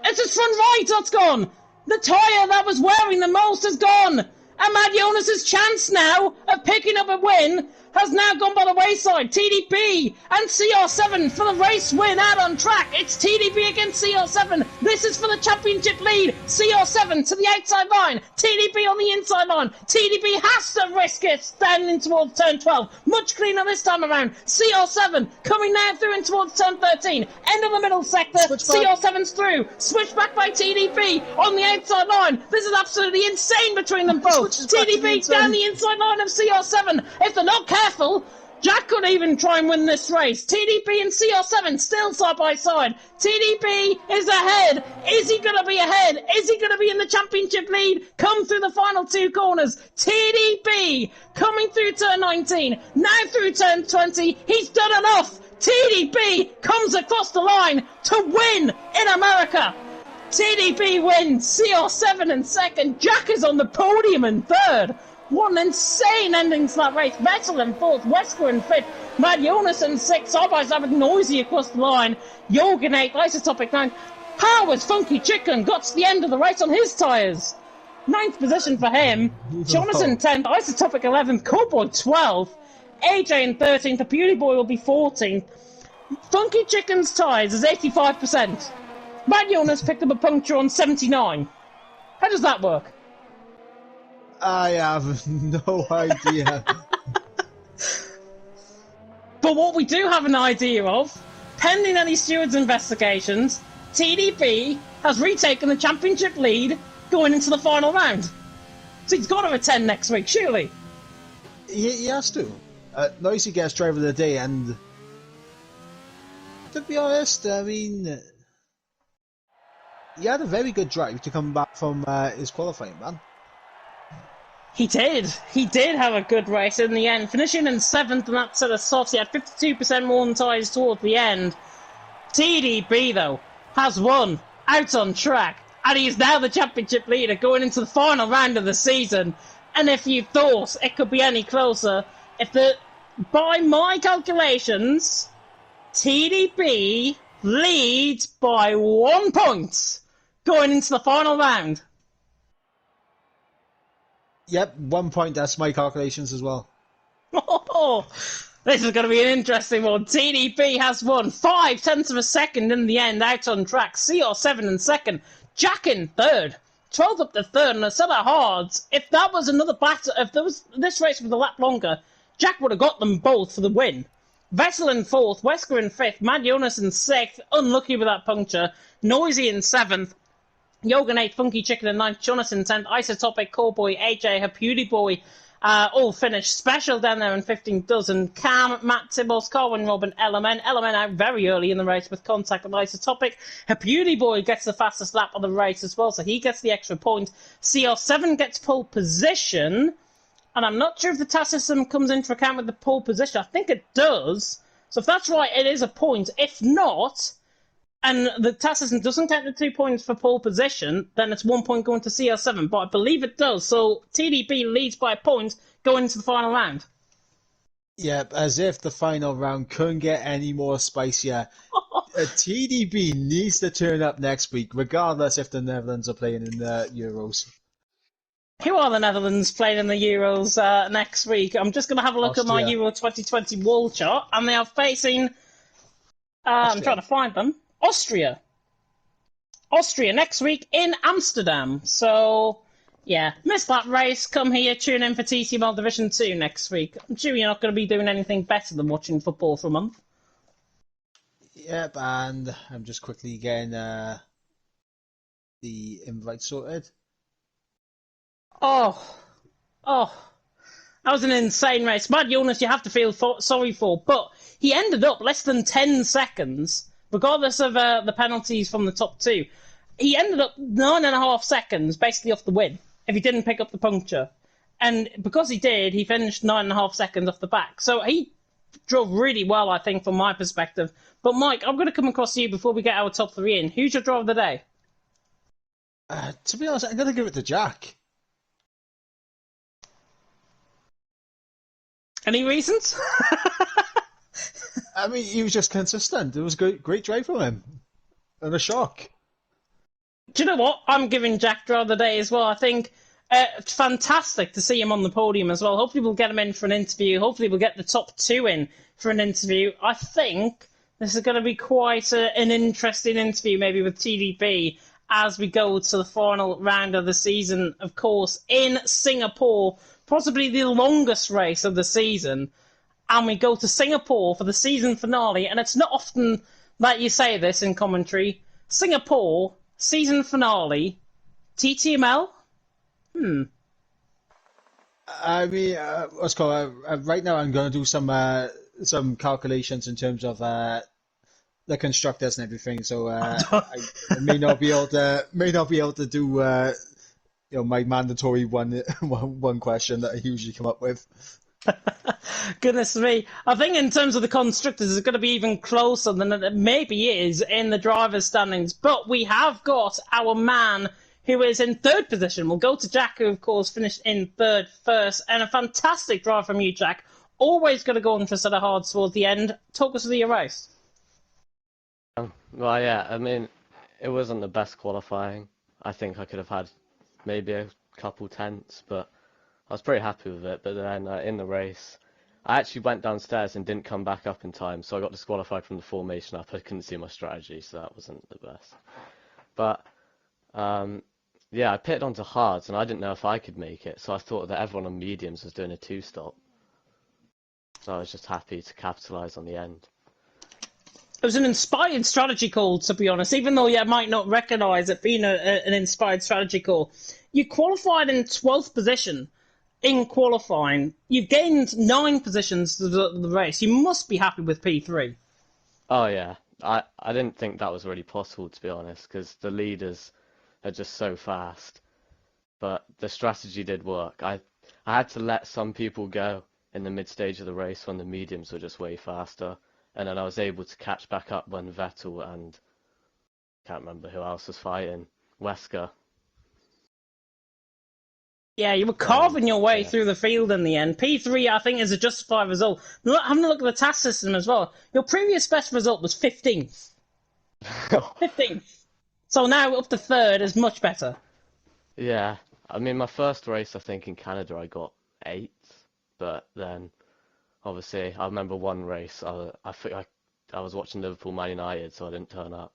It's his front right that's gone! The tyre that was wearing the most is gone! And Mad Jonas' chance now of picking up a win has now gone by the wayside. TDP and CR7 for the race win out on track. It's TDP against CR7. This is for the championship lead. CR7 to the outside line. TDP on the inside line. TDP has to risk it standing towards turn 12. Much cleaner this time around. CR7 coming now through in towards turn 13. End of the middle sector. CR7's through. Switch back by TDP on the outside line. This is absolutely insane between them both. TDP down the inside line of CR7. If they're not careful, Jack could even try and win this race. TDP and CR7 still side by side. TDP is ahead. Is he going to be ahead? Is he going to be in the championship lead? Come through the final two corners. TDP coming through turn 19. Now through turn 20. He's done enough. TDP comes across the line to win in America. TDP wins. CR7 in second. Jack is on the podium in third. What an insane ending to that race. Vettel in fourth, Wesker in fifth, Matt Jonas in sixth, side by side with Noisy across the line, Jorgen 8th, Isotopic 9th. How has Funky Chicken got to the end of the race on his tyres? 9th position for him, Jonathan 10th, Isotopic 11th, Cowboy 12th, AJ in 13th, the Beauty Boy will be 14th. Funky Chicken's tyres is 85%. Matt Jonas picked up a puncture on 79. How does that work? I have no idea. But what we do have an idea of, pending any stewards' investigations, TDP has retaken the championship lead going into the final round. So he's got to attend next week, surely. He has to. Noisy gets driver of the day, and to be honest, I mean, he had a very good drive to come back from his qualifying, man. He did. He did have a good race in the end, finishing in 7th, and that set us off. He had 52% more than tyres towards the end. TDP, though, has won out on track, and he is now the championship leader going into the final round of the season. And if you thought it could be any closer, by my calculations, TDP leads by 1 point going into the final round. Yep, 1 point, that's my calculations as well. Oh, this is going to be an interesting one. TDP has won 0.5 of a second in the end, out on track. CR7 in second, Jack in third, 12th up to third, and a set of hards. If that was another battle, if there was this race was a lap longer, Jack would have got them both for the win. Vettel in fourth, Wesker in fifth, Matt Jonas in sixth, unlucky with that puncture, Noisy in seventh, Jorgen 8th, Funky Chicken in 9th, Jonathan 10th, Isotopic, Cowboy, AJ, her Beauty Boy, all finished. Special down there in 15th dozen. Cam, Matt Tibbles, Carwin, Robin, LMN out very early in the race with contact with Isotopic. Her Beauty Boy gets the fastest lap of the race as well, so he gets the extra point. CR7 gets pole position, and I'm not sure if the TAS system comes into account with the pole position. I think it does. So if that's right, it is a point. If not, and the TAS system doesn't count the 2 points for pole position, then it's 1 point going to CR7, but I believe it does. So TDP leads by a point going into the final round. Yep, as if the final round couldn't get any more spicier. TDP needs to turn up next week, regardless if the Netherlands are playing in the Euros. Who are the Netherlands playing in the Euros next week? I'm just going to have a look at my Euro 2020 wall chart, and they are facing... I'm trying to find them. Austria next week in Amsterdam. So, yeah, miss that race. Come here, tune in for TTML Division 2 next week. I'm sure you're not going to be doing anything better than watching football for a month. Yep, and I'm just quickly getting the invite sorted. Oh, that was an insane race. Matt Jonas, you have to feel sorry for, but he ended up less than 10 seconds. Regardless of the penalties from the top two, he ended up 9.5 seconds basically off the win if he didn't pick up the puncture. And because he did, he finished 9.5 seconds off the back. So he drove really well, I think, from my perspective. But Mike, I'm going to come across to you before we get our top three in. Who's your driver of the day? To be honest, I'm going to give it to Jack. Any reasons? I mean, he was just consistent. It was a great drive from him. And a shock. Do you know what? I'm giving Jack driver of the day as well. I think Fantastic to see him on the podium as well. Hopefully we'll get him in for an interview. Hopefully we'll get the top 2 in for an interview. I think this is going to be quite an interesting interview, maybe with TDB, as we go to the final round of the season, of course, in Singapore, possibly the longest race of the season. And we go to Singapore for the season finale, and it's not often that you say this in commentary. Singapore, season finale, TTML? I mean, what's called right now. I'm going to do some calculations in terms of the constructors and everything. So I may not be able to do my mandatory one question that I usually come up with. Goodness me. I think in terms of the constructors, it's going to be even closer than it maybe is in the driver's standings. But we have got our man who is in 3rd position. We'll go to Jack, who, of course, finished in 3rd first. And a fantastic drive from you, Jack. Always going to go on for a set of hards towards the end. Talk us through your race. Well, yeah, I mean, it wasn't the best qualifying. I think I could have had maybe a couple tenths, but I was pretty happy with it. But then in the race, I actually went downstairs and didn't come back up in time, so I got disqualified from the formation up. I couldn't see my strategy, so that wasn't the best. But yeah, I pitted onto hards, and I didn't know if I could make it, so I thought that everyone on mediums was doing a 2-stop. So I was just happy to capitalise on the end. It was an inspired strategy call, to be honest, even though you might not recognise it being an inspired strategy call. You qualified in 12th position in qualifying. You've gained 9 positions to the race. You must be happy with P3. Oh yeah, I didn't think that was really possible, to be honest, because the leaders are just so fast. But the strategy did work. I had to let some people go in the mid stage of the race when the mediums were just way faster. And then I was able to catch back up when Vettel and can't remember who else was fighting, Wesker. Yeah, you were carving your way through the field in the end. P3, I think, is a justified result. Having a look at the task system as well. Your previous best result was 15th. 15th. So now up to 3rd is much better. Yeah, I mean, my first race, I think, in Canada, I got 8th, but then obviously, I remember one race. I was watching Liverpool Man United, so I didn't turn up.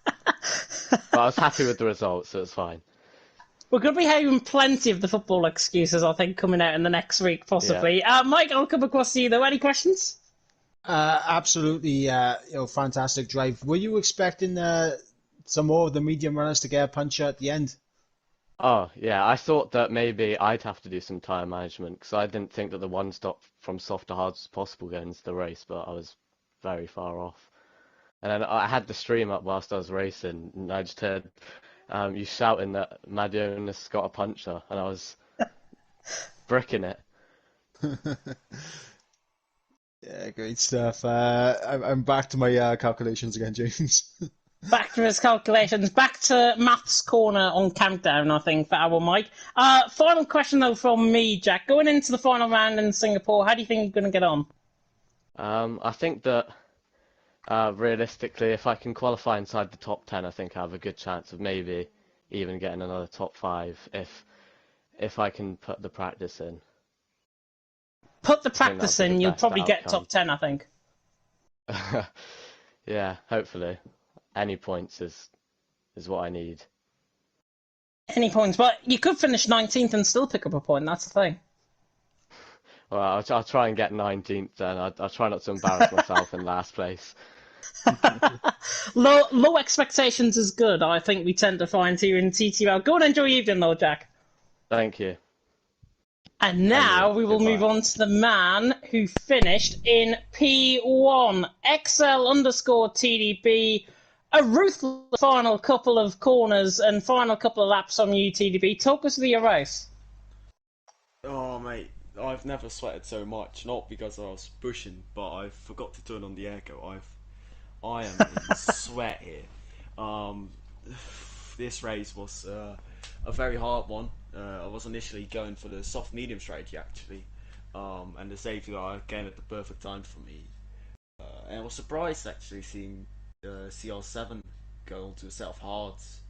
But I was happy with the results, so it's fine. We're going to be having plenty of the football excuses, I think, coming out in the next week, possibly. Yeah. Mike, I'll come across to you, though. Any questions? Absolutely, fantastic drive. Were you expecting some more of the medium runners to get a puncher at the end? Oh, yeah, I thought that maybe I'd have to do some tyre management because I didn't think that the one stop from soft to hard was possible going into the race, but I was very far off. And then I had the stream up whilst I was racing, and I just heard you shouting that Madionis got a puncher, and I was bricking it. Yeah, great stuff. I'm back to my calculations again, James. Back to his calculations. Back to Maths Corner on Countdown, I think, for our Mike. Final question, though, from me, Jack. Going into the final round in Singapore, how do you think you're going to get on? I think that realistically, if I can qualify inside the top 10, I think I have a good chance of maybe even getting another top 5 if I can put the practice in. Put the practice in, you'll probably get top 10, I think. Yeah, hopefully. Any points is what I need. Any points, but you could finish 19th and still pick up a point, that's the thing. Well, I'll try and get 19th then. I'll try not to embarrass myself in last place. Low expectations is good, I think we tend to find here in TTML. Go and enjoy your evening, though, Jack. Thank you. And now we will move on to the man who finished in P1, XL_TDB. A ruthless final couple of corners and final couple of laps on you, TDB. Talk us through your race. Oh, mate, I've never sweated so much. Not because I was pushing, but I forgot to turn on the airco. I am in sweat here. This race was a very hard one. I was initially going for the soft medium strategy actually, and the safety car came at the perfect time for me. And I was surprised actually seeing CR7 go onto a set of hards.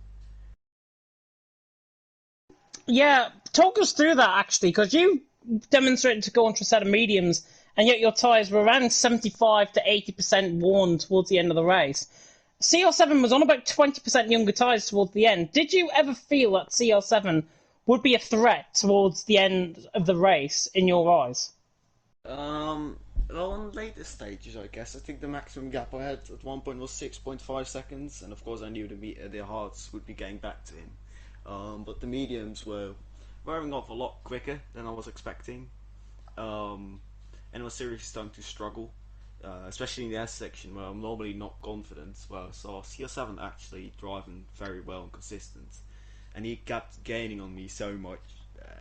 Yeah, talk us through that actually, because you demonstrated to go onto a set of mediums, and yet your tyres were around 75 to 80% worn towards the end of the race. CR7 was on about 20% younger tyres towards the end. Did you ever feel that CR7 would be a threat towards the end of the race in your eyes? Well, on later stages, I guess I think the maximum gap I had at one point was 6.5 seconds, and of course I knew the hards would be getting back to him. But the mediums were wearing off a lot quicker than I was expecting, and I was seriously starting to struggle, especially in the S section where I'm normally not confident. Well, I saw CR7 actually driving very well and consistent, and he kept gaining on me so much,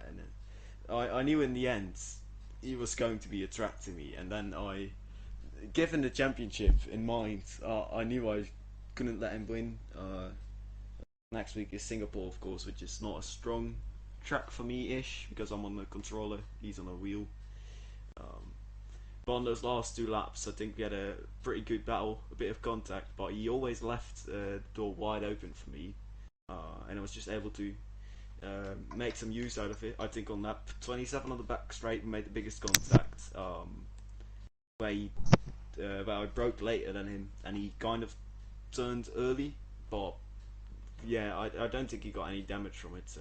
and I knew in the end he was going to be a threat to me. And then given the championship in mind, I knew I couldn't let him win. Next week is Singapore, of course, which is not a strong track for me-ish because I'm on the controller, he's on a wheel. But on those last two laps, I think we had a pretty good battle, a bit of contact, but he always left the door wide open for me, and I was just able to make some use out of it. I think on lap 27 on the back straight, we made the biggest contact, where I broke later than him, and he kind of turned early, but yeah, I don't think he got any damage from it, so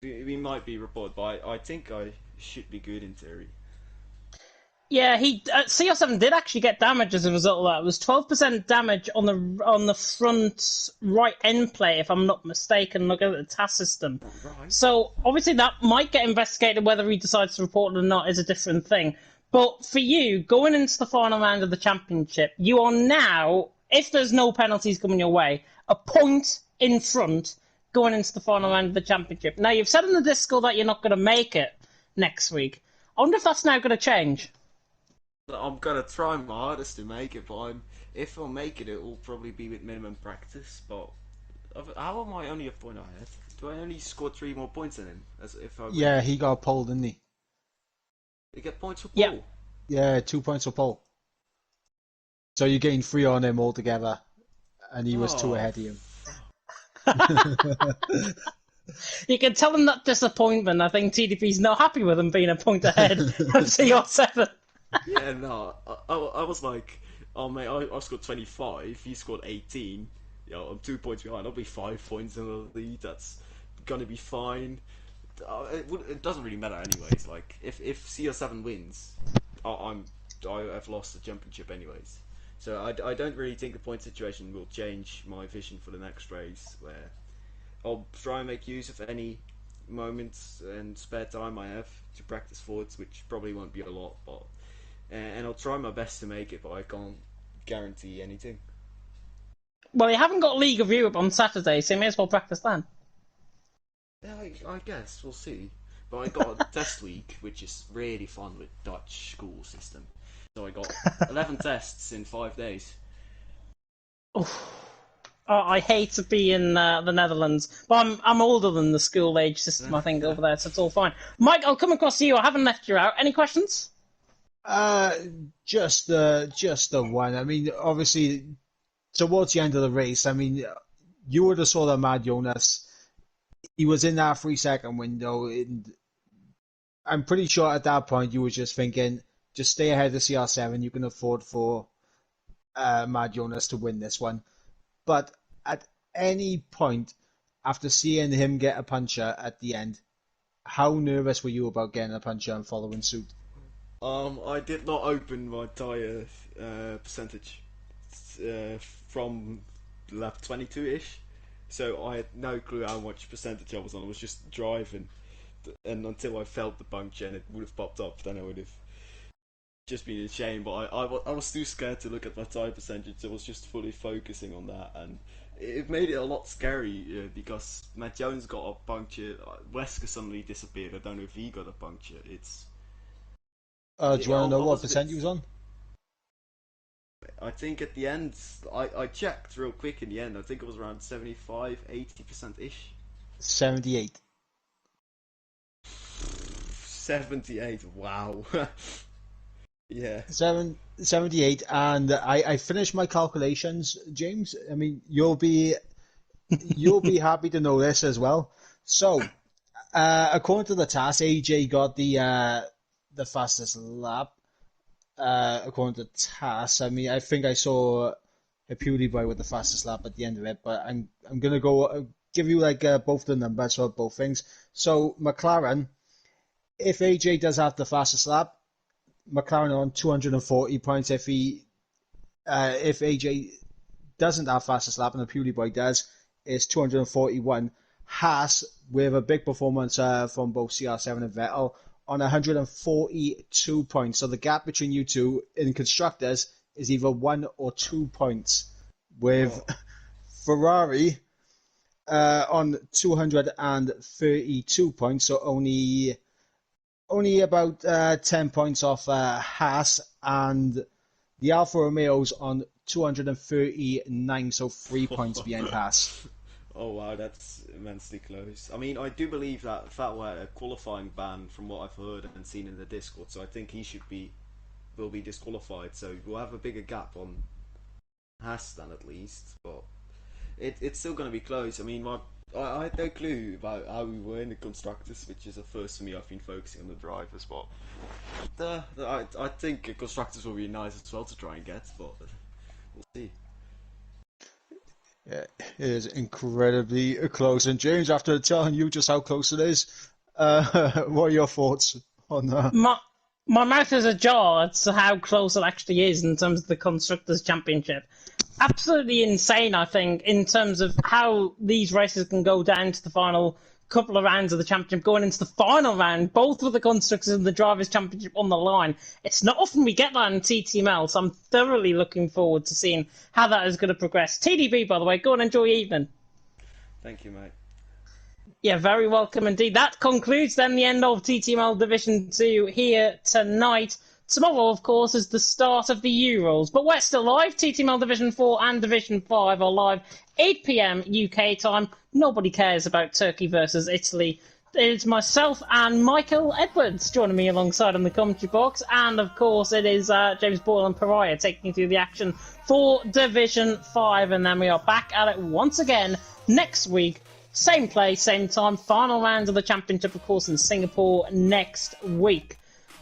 we might be reported, but I think I should be good in theory. Yeah, CR7 did actually get damage as a result of that. It was 12% damage on the front right end plate, if I'm not mistaken. Look at the task system. Right. So obviously that might get investigated. Whether he decides to report it or not is a different thing. But for you, going into the final round of the championship, you are now, if there's no penalties coming your way, a point in front going into the final round of the championship. Now you've said in the Discord that you're not going to make it next week. I wonder if that's now going to change. I'm gonna try my hardest to make it, but if I make it, it will probably be with minimum practice. But how am I only a point ahead? Do I only score 3 more points than him? As if I win? Yeah, he got pole, didn't he? You get points for Yep. pole. Yeah, 2 points for pole. So you gained 3 on him altogether, and he was 2 Oh, ahead of you. You can tell him that disappointment. I think TDP's not happy with him being a point ahead of CR7. yeah, no. I was like, oh mate, I scored 25. He scored 18. I'm 2 points behind. I'll be 5 points in the lead. That's gonna be fine. It doesn't really matter anyways. Like if CR7 wins, I've lost the championship anyways. So I don't really think the point situation will change my vision for the next race, where I'll try and make use of any moments and spare time I have to practice forwards, which probably won't be a lot, but and I'll try my best to make it, but I can't guarantee anything. Well, you haven't got League of Europe on Saturday, so you may as well practice then. Yeah, I guess we'll see. But I got a test week, which is really fun with Dutch school system. So I got 11 tests in 5 days. Oh, I hate to be in the Netherlands, but I'm older than the school age system, I think, over there, so it's all fine. Mike, I'll come across to you. I haven't left you out. Any questions? Uh, just the one. I mean, obviously, towards the end of the race, I mean, you would have saw that Mad Jonas. He was in that 3 second window, and I'm pretty sure at that point you were just thinking, just stay ahead of CR7. You can afford for Mad Jonas to win this one. But at any point after seeing him get a puncher at the end, how nervous were you about getting a puncher and following suit? I did not open my tire percentage from lap 22-ish, so I had no clue how much percentage I was on. I was just driving, and until I felt the puncture and it would have popped up, then I would have just been ashamed. But I was too scared to look at my tire percentage, so I was just fully focusing on that, and it made it a lot scary because Matt Jones got a puncture. Wesker suddenly disappeared. I don't know if he got a puncture. Do you want to know I what was a bit. percent you was on? I think at the end, I checked real quick in the end. I think it was around 75, 80% ish. 78. 78. Wow. yeah. 78, and I finished my calculations, James. I mean, you'll be happy to know this as well. So, According to the task, AJ got the fastest lap. According to the task, I mean, I think I saw a PewDiePie with the fastest lap at the end of it, but I'm gonna go give you like both the numbers for both things. So McLaren, if AJ does have the fastest lap, McLaren on 240 points. If AJ doesn't have fastest lap and the PewDiePie does, is 241. Haas, with a big performance from both CR7 and Vettel, on 142 points. So the gap between you two in constructors is either 1 or 2 points. With Ferrari on 232 points, so only about 10 points off Haas, and the Alfa Romeo's on 239, so 3 points behind Haas. Oh wow, that's immensely close. I mean, I do believe that Vettel had a qualifying ban from what I've heard and seen in the Discord, so I think he will be disqualified. So we'll have a bigger gap on Haas then at least, but it's still going to be close. I mean, I had no clue about how we were in the constructors, which is a first for me. I've been focusing on the drivers, but I think constructors will be nice as well to try and get, but we'll see. Yeah, it is incredibly close. And James, after telling you just how close it is, what are your thoughts on that? My mouth is ajar as to how close it actually is in terms of the Constructors' Championship. Absolutely insane, I think, in terms of how these races can go down to the final couple of rounds of the championship, going into the final round, both with the Constructors and the Drivers' Championship on the line. It's not often we get that in TTML, so I'm thoroughly looking forward to seeing how that is going to progress. TDB, by the way, go and enjoy your evening. Thank you, mate. Yeah, very welcome indeed. That concludes then the end of TTML Division 2 here tonight. Tomorrow, of course, is the start of the Euros, but we're still live. TTML Division 4 and Division 5 are live 8 PM UK time. Nobody cares about Turkey versus Italy. It's myself and Michael Edwards joining me alongside in the commentary box, and of course it is James Boyle and Pariah taking you through the action for Division 5, and then we are back at it once again next week. Same place, same time, final round of the championship, of course, in Singapore next week.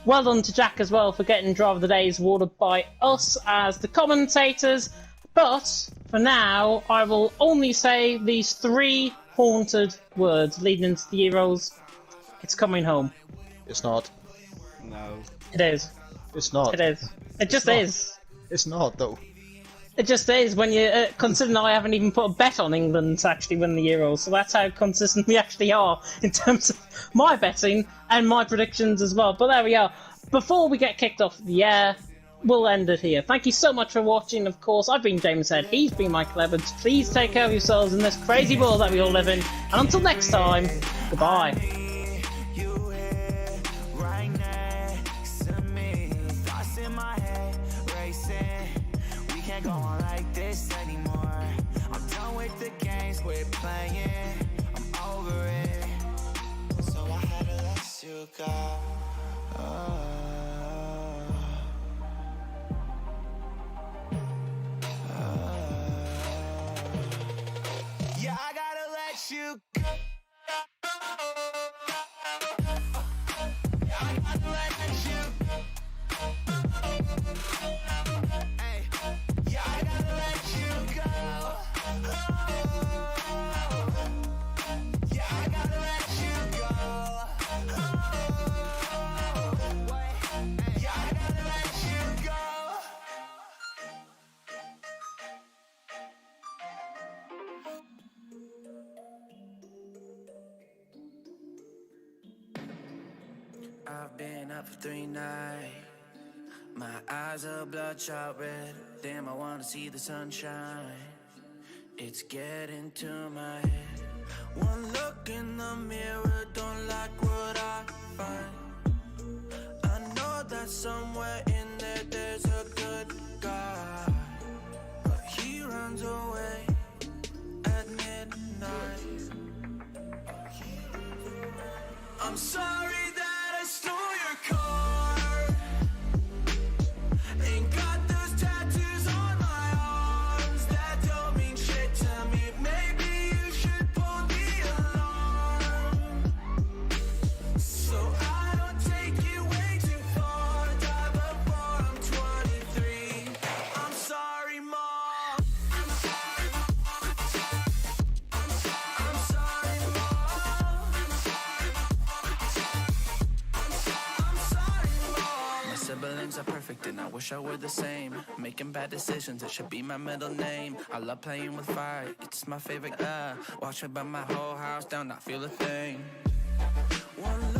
Well done to Jack as well for getting Driver of the Day awarded by us as the commentators. But for now, I will only say these 3 haunted words leading into the Euros. It's coming home. It's not. No. It is. It's not. It is. It just is. It's not, though. It just is, when you considering I haven't even put a bet on England to actually win the Euros, so that's how consistent we actually are in terms of my betting and my predictions as well. But there we are. Before we get kicked off the air, we'll end it here. Thank you so much for watching. Of course, I've been James Head, he's been Michael Evans. Please take care of yourselves in this crazy world that we all live in. And until next time, goodbye. Go on like this anymore. I'm done with the games we're playing. I'm over it. So I had to let you go. Yeah, I gotta let you go. I gotta let you go. Yeah, I gotta let you go. Yeah, I gotta let you go. Yeah, I gotta let you go. I've been up for 3 nights. My eyes are bloodshot red. Damn, I wanna see the sunshine. It's getting to my head. One look in the mirror, don't like what I find. I know that somewhere in there there's a good guy, but he runs away at midnight. I'm sorry that I stole your car. Ain't got those tattoos on my arms that don't mean shit to me. Maybe you should pull the alarm. I wish I were the same. Making bad decisions, it should be my middle name. I love playing with fire, it's my favorite. Watch it burn my whole house down, not feel a thing. One